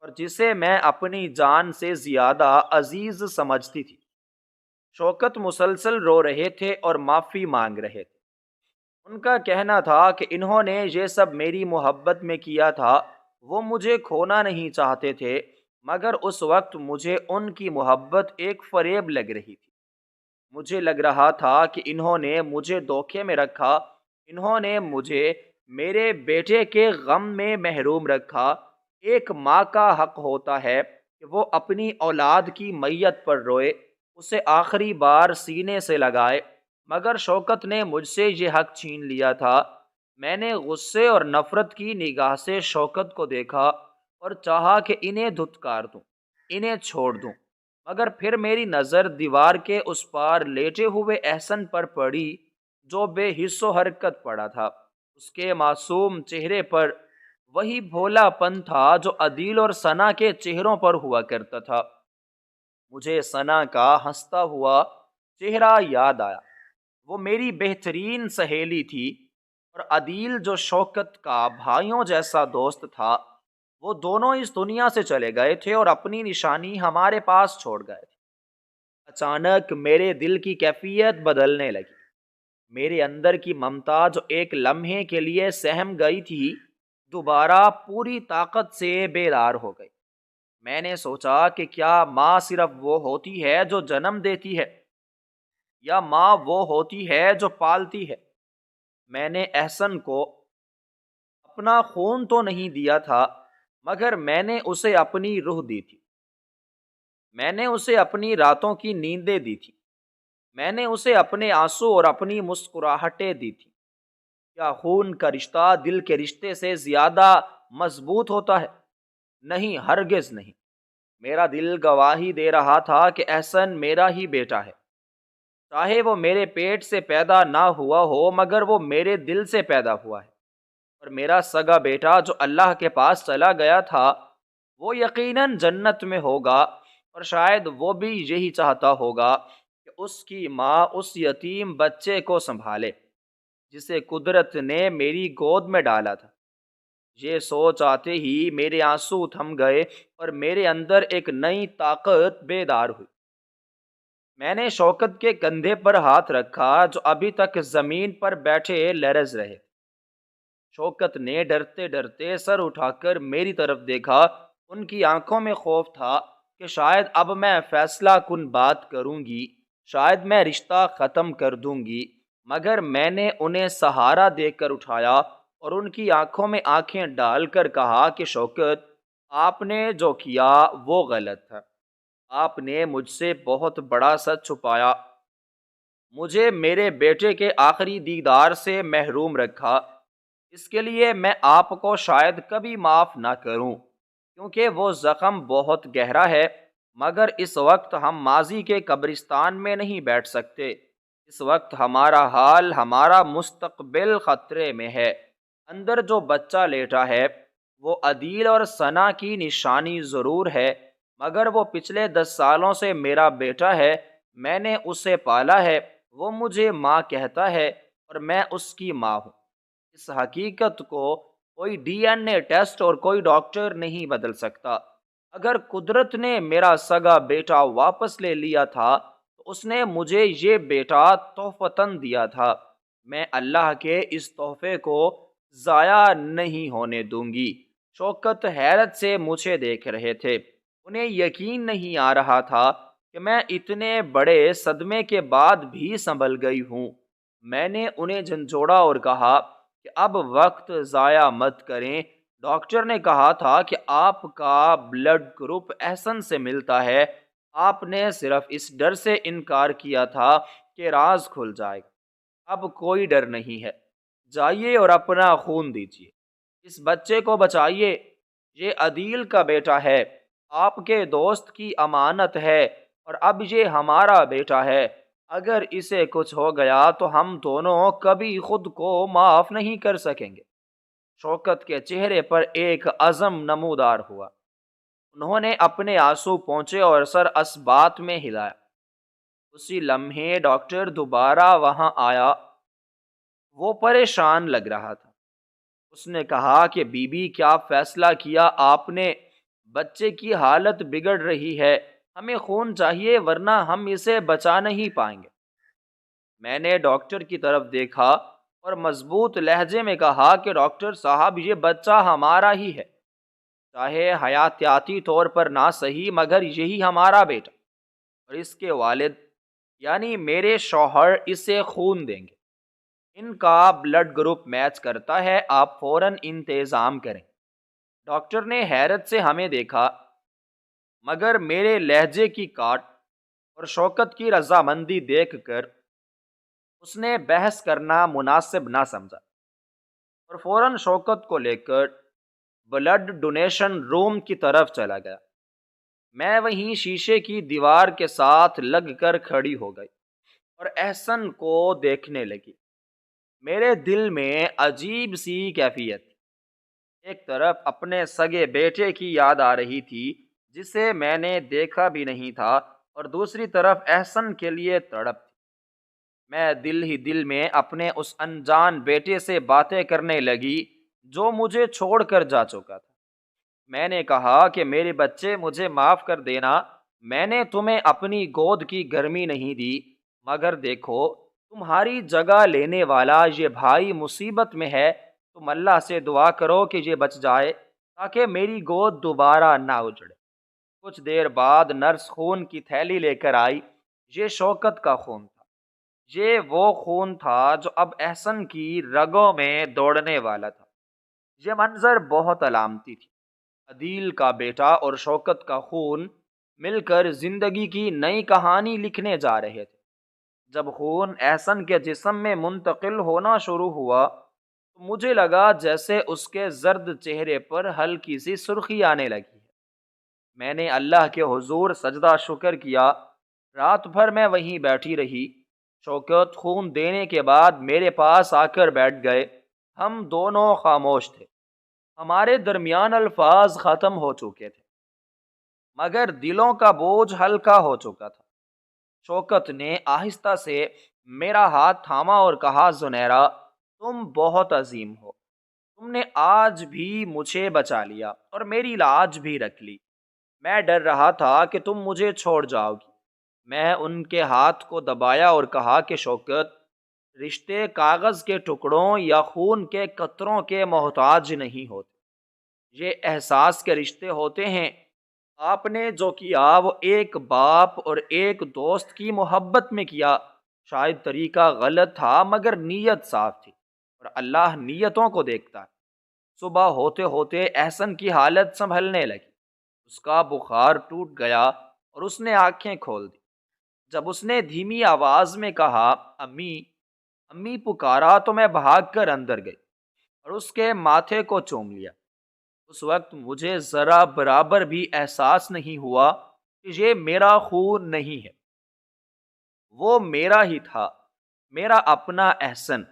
اور جسے میں اپنی جان سے زیادہ عزیز سمجھتی تھی۔ شوکت مسلسل رو رہے تھے اور معافی مانگ رہے تھے۔ ان کا کہنا تھا کہ انہوں نے یہ سب میری محبت میں کیا تھا، وہ مجھے کھونا نہیں چاہتے تھے، مگر اس وقت مجھے ان کی محبت ایک فریب لگ رہی تھی۔ مجھے لگ رہا تھا کہ انہوں نے مجھے دھوکے میں رکھا، انہوں نے مجھے میرے بیٹے کے غم میں محروم رکھا۔ ایک ماں کا حق ہوتا ہے کہ وہ اپنی اولاد کی میت پر روئے، اسے آخری بار سینے سے لگائے، مگر شوکت نے مجھ سے یہ حق چھین لیا تھا۔ میں نے غصے اور نفرت کی نگاہ سے شوکت کو دیکھا اور چاہا کہ انہیں دھتکار دوں، انہیں چھوڑ دوں، مگر پھر میری نظر دیوار کے اس پار لیٹے ہوئے احسن پر پڑی جو بے حس و حرکت پڑا تھا۔ اس کے معصوم چہرے پر وہی بھولا پن تھا جو عدیل اور ثنا کے چہروں پر ہوا کرتا تھا۔ مجھے ثنا کا ہنستا ہوا چہرہ یاد آیا، وہ میری بہترین سہیلی تھی، اور عدیل جو شوکت کا بھائیوں جیسا دوست تھا، وہ دونوں اس دنیا سے چلے گئے تھے اور اپنی نشانی ہمارے پاس چھوڑ گئے تھے۔ اچانک میرے دل کی کیفیت بدلنے لگی۔ میرے اندر کی ممتا جو ایک لمحے کے لیے سہم گئی تھی، دوبارہ پوری طاقت سے بیدار ہو گئی۔ میں نے سوچا کہ کیا ماں صرف وہ ہوتی ہے جو جنم دیتی ہے، یا ماں وہ ہوتی ہے جو پالتی ہے؟ میں نے احسن کو اپنا خون تو نہیں دیا تھا، مگر میں نے اسے اپنی روح دی تھی۔ میں نے اسے اپنی راتوں کی نیندیں دی تھی، میں نے اسے اپنے آنسو اور اپنی مسکراہٹیں دی تھی۔ کیا خون کا رشتہ دل کے رشتے سے زیادہ مضبوط ہوتا ہے؟ نہیں، ہرگز نہیں۔ میرا دل گواہی دے رہا تھا کہ احسن میرا ہی بیٹا ہے، چاہے وہ میرے پیٹ سے پیدا نہ ہوا ہو، مگر وہ میرے دل سے پیدا ہوا ہے، اور میرا سگا بیٹا جو اللہ کے پاس چلا گیا تھا، وہ یقیناً جنت میں ہوگا، اور شاید وہ بھی یہی چاہتا ہوگا کہ اس کی ماں اس یتیم بچے کو سنبھالے جسے قدرت نے میری گود میں ڈالا تھا۔ یہ سوچ آتے ہی میرے آنسو تھم گئے اور میرے اندر ایک نئی طاقت بیدار ہوئی۔ میں نے شوکت کے کندھے پر ہاتھ رکھا جو ابھی تک زمین پر بیٹھے لرز رہے۔ شوکت نے ڈرتے ڈرتے سر اٹھا کر میری طرف دیکھا۔ ان کی آنکھوں میں خوف تھا کہ شاید اب میں فیصلہ کن بات کروں گی، شاید میں رشتہ ختم کر دوں گی، مگر میں نے انہیں سہارا دے کر اٹھایا اور ان کی آنکھوں میں آنکھیں ڈال کر کہا کہ شوکت، آپ نے جو کیا وہ غلط تھا۔ آپ نے مجھ سے بہت بڑا سچ چھپایا، مجھے میرے بیٹے کے آخری دیدار سے محروم رکھا۔ اس کے لیے میں آپ کو شاید کبھی معاف نہ کروں، کیونکہ وہ زخم بہت گہرا ہے، مگر اس وقت ہم ماضی کے قبرستان میں نہیں بیٹھ سکتے۔ اس وقت ہمارا حال، ہمارا مستقبل خطرے میں ہے۔ اندر جو بچہ لیٹا ہے وہ عدیل اور ثنا کی نشانی ضرور ہے، مگر وہ پچھلے 10 سالوں سے میرا بیٹا ہے، میں نے اسے پالا ہے، وہ مجھے ماں کہتا ہے اور میں اس کی ماں ہوں۔ اس حقیقت کو کوئی ڈی این اے ٹیسٹ اور کوئی ڈاکٹر نہیں بدل سکتا۔ اگر قدرت نے میرا سگا بیٹا واپس لے لیا تھا تو اس نے مجھے یہ بیٹا تحفتاً دیا تھا، میں اللہ کے اس تحفے کو ضائع نہیں ہونے دوں گی۔ شوکت حیرت سے مجھے دیکھ رہے تھے، انہیں یقین نہیں آ رہا تھا کہ میں اتنے بڑے صدمے کے بعد بھی سنبھل گئی ہوں۔ میں نے انہیں جھنجھوڑا اور کہا کہ اب وقت ضائع مت کریں، ڈاکٹر نے کہا تھا کہ آپ کا بلڈ گروپ احسن سے ملتا ہے، آپ نے صرف اس ڈر سے انکار کیا تھا کہ راز کھل جائے گا۔ اب کوئی ڈر نہیں ہے، جائیے اور اپنا خون دیجیے، اس بچے کو بچائیے، یہ عدیل کا بیٹا ہے، آپ کے دوست کی امانت ہے اور اب یہ ہمارا بیٹا ہے، اگر اسے کچھ ہو گیا تو ہم دونوں کبھی خود کو معاف نہیں کر سکیں گے۔ شوکت کے چہرے پر ایک عزم نمودار ہوا، انہوں نے اپنے آنسو پونچھے اور سر اسبات میں ہلایا۔ اسی لمحے ڈاکٹر دوبارہ وہاں آیا، وہ پریشان لگ رہا تھا۔ اس نے کہا کہ بی بی کیا فیصلہ کیا آپ نے؟ بچے کی حالت بگڑ رہی ہے، ہمیں خون چاہیے ورنہ ہم اسے بچا نہیں پائیں گے۔ میں نے ڈاکٹر کی طرف دیکھا اور مضبوط لہجے میں کہا کہ ڈاکٹر صاحب یہ بچہ ہمارا ہی ہے، چاہے حیاتیاتی طور پر نہ صحیح مگر یہی ہمارا بیٹا، اور اس کے والد یعنی میرے شوہر اسے خون دیں گے، ان کا بلڈ گروپ میچ کرتا ہے، آپ فوراً انتظام کریں۔ ڈاکٹر نے حیرت سے ہمیں دیکھا، مگر میرے لہجے کی کاٹ اور شوکت کی رضامندی دیکھ کر اس نے بحث کرنا مناسب نہ سمجھا اور فوراً شوکت کو لے کر بلڈ ڈونیشن روم کی طرف چلا گیا۔ میں وہیں شیشے کی دیوار کے ساتھ لگ کر کھڑی ہو گئی اور احسن کو دیکھنے لگی۔ میرے دل میں عجیب سی کیفیت تھی، ایک طرف اپنے سگے بیٹے کی یاد آ رہی تھی جسے میں نے دیکھا بھی نہیں تھا، اور دوسری طرف احسن کے لیے تڑپ تھی۔ میں دل ہی دل میں اپنے اس انجان بیٹے سے باتیں کرنے لگی جو مجھے چھوڑ کر جا چکا تھا۔ میں نے کہا کہ میرے بچے مجھے معاف کر دینا، میں نے تمہیں اپنی گود کی گرمی نہیں دی، مگر دیکھو تمہاری جگہ لینے والا یہ بھائی مصیبت میں ہے، تم اللہ سے دعا کرو کہ یہ بچ جائے تاکہ میری گود دوبارہ نہ اجڑے۔ کچھ دیر بعد نرس خون کی تھیلی لے کر آئی، یہ شوکت کا خون تھا، یہ وہ خون تھا جو اب احسن کی رگوں میں دوڑنے والا تھا۔ یہ منظر بہت علامتی تھی، عدیل کا بیٹا اور شوکت کا خون مل کر زندگی کی نئی کہانی لکھنے جا رہے تھے۔ جب خون احسن کے جسم میں منتقل ہونا شروع ہوا تو مجھے لگا جیسے اس کے زرد چہرے پر ہلکی سی سرخی آنے لگی ہے۔ میں نے اللہ کے حضور سجدہ شکر کیا، رات بھر میں وہیں بیٹھی رہی۔ شوکت خون دینے کے بعد میرے پاس آ کر بیٹھ گئے، ہم دونوں خاموش تھے، ہمارے درمیان الفاظ ختم ہو چکے تھے، مگر دلوں کا بوجھ ہلکا ہو چکا تھا۔ شوکت نے آہستہ سے میرا ہاتھ تھاما اور کہا، زنیرہ تم بہت عظیم ہو، تم نے آج بھی مجھے بچا لیا اور میری لاج بھی رکھ لی، میں ڈر رہا تھا کہ تم مجھے چھوڑ جاؤ گی۔ میں ان کے ہاتھ کو دبایا اور کہا کہ شوکت، رشتے کاغذ کے ٹکڑوں یا خون کے قطروں کے محتاج نہیں ہوتے، یہ احساس کے رشتے ہوتے ہیں۔ آپ نے جو کیا وہ ایک باپ اور ایک دوست کی محبت میں کیا، شاید طریقہ غلط تھا مگر نیت صاف تھی، اور اللہ نیتوں کو دیکھتا ہے۔ صبح ہوتے ہوتے احسن کی حالت سنبھلنے لگی، اس کا بخار ٹوٹ گیا اور اس نے آنکھیں کھول دی۔ جب اس نے دھیمی آواز میں کہا، امی امی پکارا، تو میں بھاگ کر اندر گئی اور اس کے ماتھے کو چوم لیا۔ اس وقت مجھے ذرا برابر بھی احساس نہیں ہوا کہ یہ میرا خون نہیں ہے، وہ میرا ہی تھا، میرا اپنا احسن،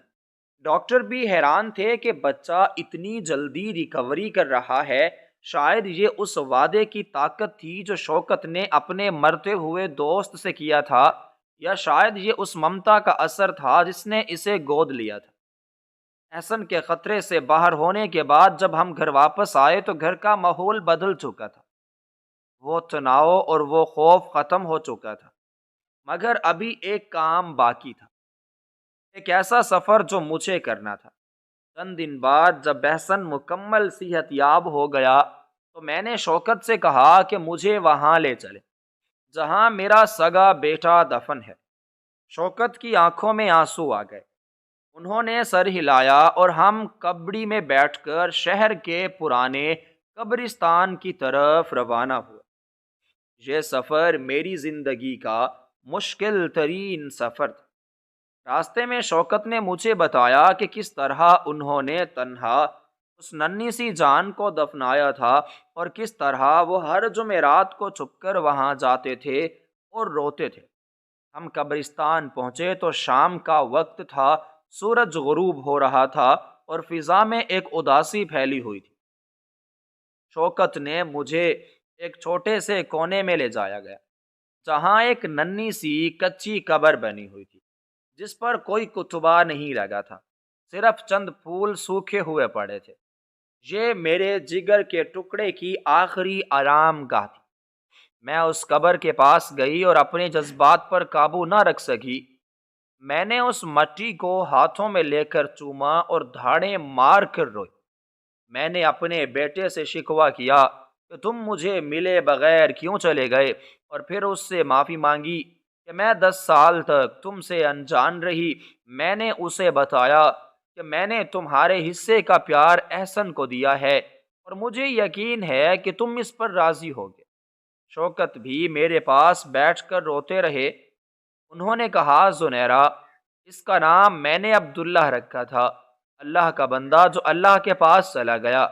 ڈاکٹر بھی حیران تھے کہ بچہ اتنی جلدی ریکوری کر رہا ہے، شاید یہ اس وعدے کی طاقت تھی جو شوکت نے اپنے مرتے ہوئے دوست سے کیا تھا، یا شاید یہ اس ممتا کا اثر تھا جس نے اسے گود لیا تھا۔ احسن کے خطرے سے باہر ہونے کے بعد جب ہم گھر واپس آئے تو گھر کا ماحول بدل چکا تھا، وہ تناؤ اور وہ خوف ختم ہو چکا تھا، مگر ابھی ایک کام باقی تھا، ایک ایسا سفر جو مجھے کرنا تھا۔ چند دن بعد جب احسن مکمل صحت یاب ہو گیا تو میں نے شوکت سے کہا کہ مجھے وہاں لے چلے جہاں میرا سگا بیٹا دفن ہے۔ شوکت کی آنکھوں میں آنسو آ گئے، انہوں نے سر ہلایا اور ہم کبڑی میں بیٹھ کر شہر کے پرانے قبرستان کی طرف روانہ ہوئے۔ یہ سفر میری زندگی کا مشکل ترین سفر تھا۔ راستے میں شوکت نے مجھے بتایا کہ کس طرح انہوں نے تنہا اس ننھی سی جان کو دفنایا تھا، اور کس طرح وہ ہر جمعرات کو چھپ کر وہاں جاتے تھے اور روتے تھے۔ ہم قبرستان پہنچے تو شام کا وقت تھا، سورج غروب ہو رہا تھا اور فضا میں ایک اداسی پھیلی ہوئی تھی۔ شوکت نے مجھے ایک چھوٹے سے کونے میں لے جایا گیا جہاں ایک ننھی سی کچی قبر بنی ہوئی تھی، جس پر کوئی کتبہ نہیں لگا تھا، صرف چند پھول سوکھے ہوئے پڑے تھے۔ یہ میرے جگر کے ٹکڑے کی آخری آرام گاہ تھی۔ میں اس قبر کے پاس گئی اور اپنے جذبات پر قابو نہ رکھ سکی۔ میں نے اس مٹی کو ہاتھوں میں لے کر چوما اور دھاڑیں مار کر روئی۔ میں نے اپنے بیٹے سے شکوہ کیا کہ تم مجھے ملے بغیر کیوں چلے گئے، اور پھر اس سے معافی مانگی کہ میں 10 سال تک تم سے انجان رہی۔ میں نے اسے بتایا کہ میں نے تمہارے حصے کا پیار احسن کو دیا ہے اور مجھے یقین ہے کہ تم اس پر راضی ہوگے۔ شوکت بھی میرے پاس بیٹھ کر روتے رہے۔ انہوں نے کہا، زنیرہ، اس کا نام میں نے عبداللہ رکھا تھا، اللہ کا بندہ جو اللہ کے پاس چلا گیا۔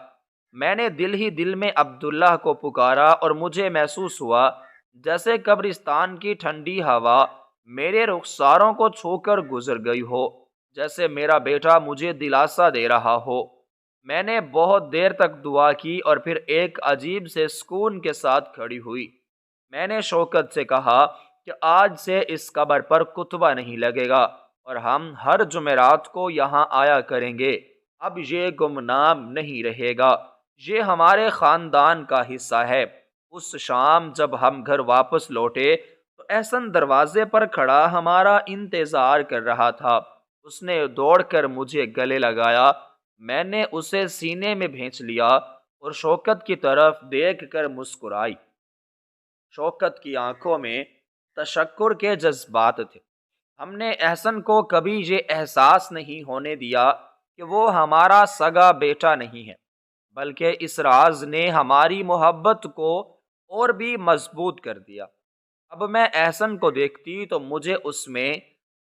میں نے دل ہی دل میں عبداللہ کو پکارا اور مجھے محسوس ہوا جیسے قبرستان کی ٹھنڈی ہوا میرے رخساروں کو چھو کر گزر گئی ہو، جیسے میرا بیٹا مجھے دلاسا دے رہا ہو۔ میں نے بہت دیر تک دعا کی اور پھر ایک عجیب سے سکون کے ساتھ کھڑی ہوئی۔ میں نے شوکت سے کہا کہ آج سے اس قبر پر کتبہ نہیں لگے گا اور ہم ہر جمعرات کو یہاں آیا کریں گے۔ اب یہ گمنام نہیں رہے گا، یہ ہمارے خاندان کا حصہ ہے۔ اس شام جب ہم گھر واپس لوٹے تو احسن دروازے پر کھڑا ہمارا انتظار کر رہا تھا۔ اس نے دوڑ کر مجھے گلے لگایا، میں نے اسے سینے میں بھینچ لیا اور شوکت کی طرف دیکھ کر مسکرائی۔ شوکت کی آنکھوں میں تشکر کے جذبات تھے۔ ہم نے احسن کو کبھی یہ احساس نہیں ہونے دیا کہ وہ ہمارا سگا بیٹا نہیں ہے، بلکہ اس راز نے ہماری محبت کو اور بھی مضبوط کر دیا۔ اب میں احسن کو دیکھتی تو مجھے اس میں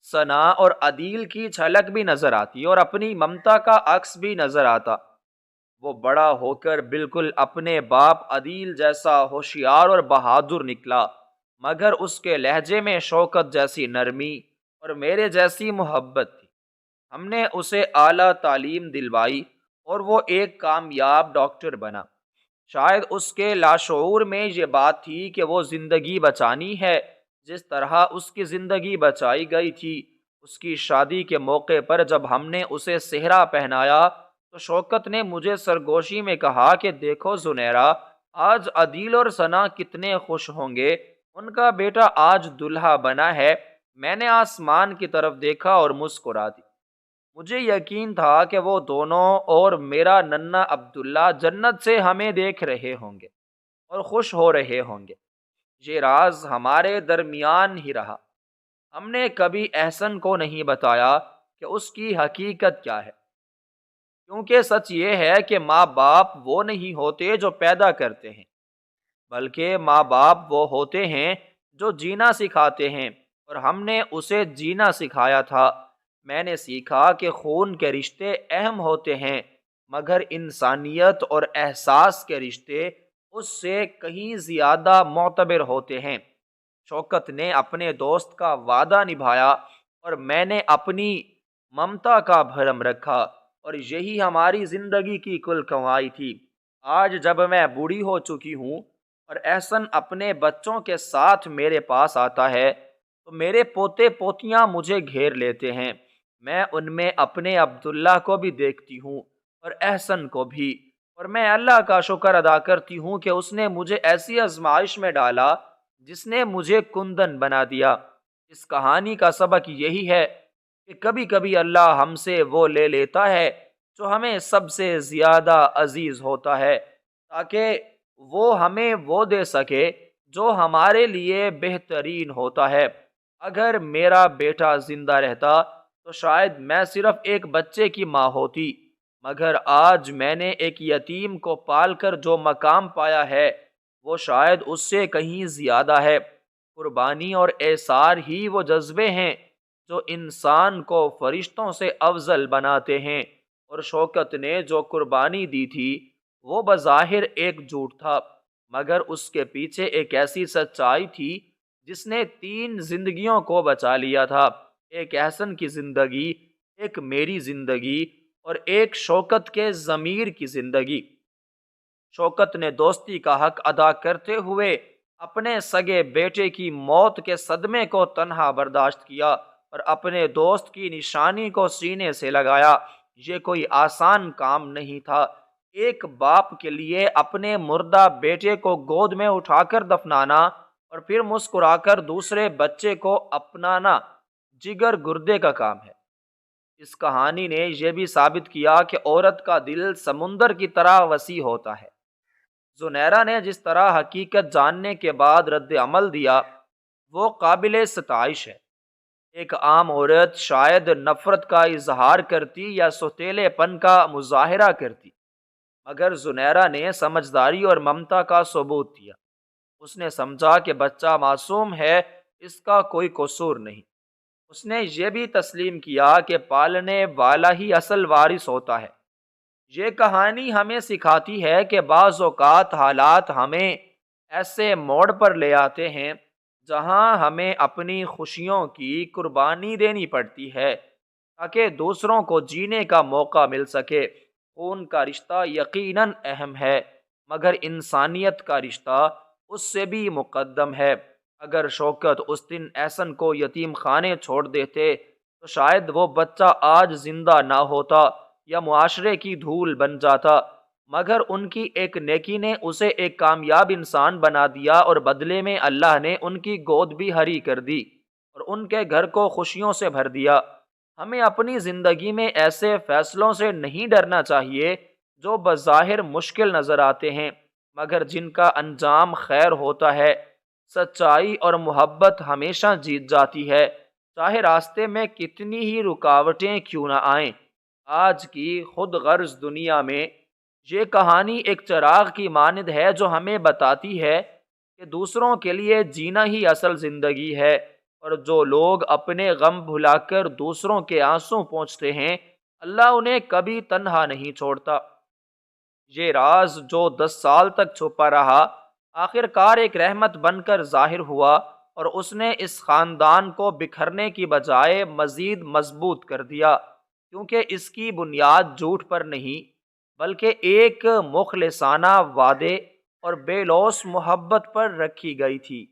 ثنا اور عدیل کی جھلک بھی نظر آتی اور اپنی ممتا کا عکس بھی نظر آتا۔ وہ بڑا ہو کر بالکل اپنے باپ عدیل جیسا ہوشیار اور بہادر نکلا، مگر اس کے لہجے میں شوکت جیسی نرمی اور میرے جیسی محبت تھی۔ ہم نے اسے اعلیٰ تعلیم دلوائی اور وہ ایک کامیاب ڈاکٹر بنا۔ شاید اس کے لاشعور میں یہ بات تھی کہ وہ زندگی بچانی ہے جس طرح اس کی زندگی بچائی گئی تھی۔ اس کی شادی کے موقع پر جب ہم نے اسے صحرا پہنایا تو شوکت نے مجھے سرگوشی میں کہا کہ دیکھو زنیرہ، آج عدیل اور ثنا کتنے خوش ہوں گے، ان کا بیٹا آج دلہا بنا ہے۔ میں نے آسمان کی طرف دیکھا اور مسکرا دی۔ مجھے یقین تھا کہ وہ دونوں اور میرا ننھا عبداللہ جنت سے ہمیں دیکھ رہے ہوں گے اور خوش ہو رہے ہوں گے۔ یہ راز ہمارے درمیان ہی رہا۔ ہم نے کبھی احسن کو نہیں بتایا کہ اس کی حقیقت کیا ہے، کیونکہ سچ یہ ہے کہ ماں باپ وہ نہیں ہوتے جو پیدا کرتے ہیں، بلکہ ماں باپ وہ ہوتے ہیں جو جینا سکھاتے ہیں، اور ہم نے اسے جینا سکھایا تھا۔ میں نے سیکھا کہ خون کے رشتے اہم ہوتے ہیں، مگر انسانیت اور احساس کے رشتے اس سے کہیں زیادہ معتبر ہوتے ہیں۔ شوکت نے اپنے دوست کا وعدہ نبھایا اور میں نے اپنی ممتا کا بھرم رکھا، اور یہی ہماری زندگی کی کل کمائی تھی۔ آج جب میں بوڑھی ہو چکی ہوں اور احسن اپنے بچوں کے ساتھ میرے پاس آتا ہے تو میرے پوتے پوتیاں مجھے گھیر لیتے ہیں۔ میں ان میں اپنے عبداللہ کو بھی دیکھتی ہوں اور احسن کو بھی، اور میں اللہ کا شکر ادا کرتی ہوں کہ اس نے مجھے ایسی آزمائش میں ڈالا جس نے مجھے کندن بنا دیا۔ اس کہانی کا سبق یہی ہے کہ کبھی کبھی اللہ ہم سے وہ لے لیتا ہے جو ہمیں سب سے زیادہ عزیز ہوتا ہے، تاکہ وہ ہمیں وہ دے سکے جو ہمارے لیے بہترین ہوتا ہے۔ اگر میرا بیٹا زندہ رہتا تو شاید میں صرف ایک بچے کی ماں ہوتی، مگر آج میں نے ایک یتیم کو پال کر جو مقام پایا ہے وہ شاید اس سے کہیں زیادہ ہے۔ قربانی اور ایثار ہی وہ جذبے ہیں جو انسان کو فرشتوں سے افضل بناتے ہیں، اور شوکت نے جو قربانی دی تھی وہ بظاہر ایک جھوٹ تھا، مگر اس کے پیچھے ایک ایسی سچائی تھی جس نے 3 زندگیوں کو بچا لیا تھا، ایک احسن کی زندگی، ایک میری زندگی، اور ایک شوکت کے ضمیر کی زندگی۔ شوکت نے دوستی کا حق ادا کرتے ہوئے اپنے سگے بیٹے کی موت کے صدمے کو تنہا برداشت کیا اور اپنے دوست کی نشانی کو سینے سے لگایا۔ یہ کوئی آسان کام نہیں تھا۔ ایک باپ کے لیے اپنے مردہ بیٹے کو گود میں اٹھا کر دفنانا اور پھر مسکرا کر دوسرے بچے کو اپنانا جگر گردے کا کام ہے۔ اس کہانی نے یہ بھی ثابت کیا کہ عورت کا دل سمندر کی طرح وسیع ہوتا ہے۔ زنیرہ نے جس طرح حقیقت جاننے کے بعد رد عمل دیا وہ قابل ستائش ہے۔ ایک عام عورت شاید نفرت کا اظہار کرتی یا سوتیلے پن کا مظاہرہ کرتی، مگر زنیرہ نے سمجھداری اور ممتا کا ثبوت دیا۔ اس نے سمجھا کہ بچہ معصوم ہے، اس کا کوئی قصور نہیں۔ اس نے یہ بھی تسلیم کیا کہ پالنے والا ہی اصل وارث ہوتا ہے۔ یہ کہانی ہمیں سکھاتی ہے کہ بعض اوقات حالات ہمیں ایسے موڑ پر لے آتے ہیں جہاں ہمیں اپنی خوشیوں کی قربانی دینی پڑتی ہے تاکہ دوسروں کو جینے کا موقع مل سکے۔ خون کا رشتہ یقیناً اہم ہے، مگر انسانیت کا رشتہ اس سے بھی مقدم ہے۔ اگر شوکت اس دن احسن کو یتیم خانے چھوڑ دیتے تو شاید وہ بچہ آج زندہ نہ ہوتا یا معاشرے کی دھول بن جاتا، مگر ان کی ایک نیکی نے اسے ایک کامیاب انسان بنا دیا، اور بدلے میں اللہ نے ان کی گود بھی ہری کر دی اور ان کے گھر کو خوشیوں سے بھر دیا۔ ہمیں اپنی زندگی میں ایسے فیصلوں سے نہیں ڈرنا چاہیے جو بظاہر مشکل نظر آتے ہیں مگر جن کا انجام خیر ہوتا ہے۔ سچائی اور محبت ہمیشہ جیت جاتی ہے، چاہے راستے میں کتنی ہی رکاوٹیں کیوں نہ آئیں۔ آج کی خود غرض دنیا میں یہ کہانی ایک چراغ کی مانند ہے جو ہمیں بتاتی ہے کہ دوسروں کے لیے جینا ہی اصل زندگی ہے، اور جو لوگ اپنے غم بھلا کر دوسروں کے آنسو پونچھتے ہیں اللہ انہیں کبھی تنہا نہیں چھوڑتا۔ یہ راز جو 10 سال تک چھپا رہا آخر کار ایک رحمت بن کر ظاہر ہوا، اور اس نے اس خاندان کو بکھرنے کی بجائے مزید مضبوط کر دیا، کیونکہ اس کی بنیاد جھوٹ پر نہیں بلکہ ایک مخلصانہ وعدے اور بے لوث محبت پر رکھی گئی تھی۔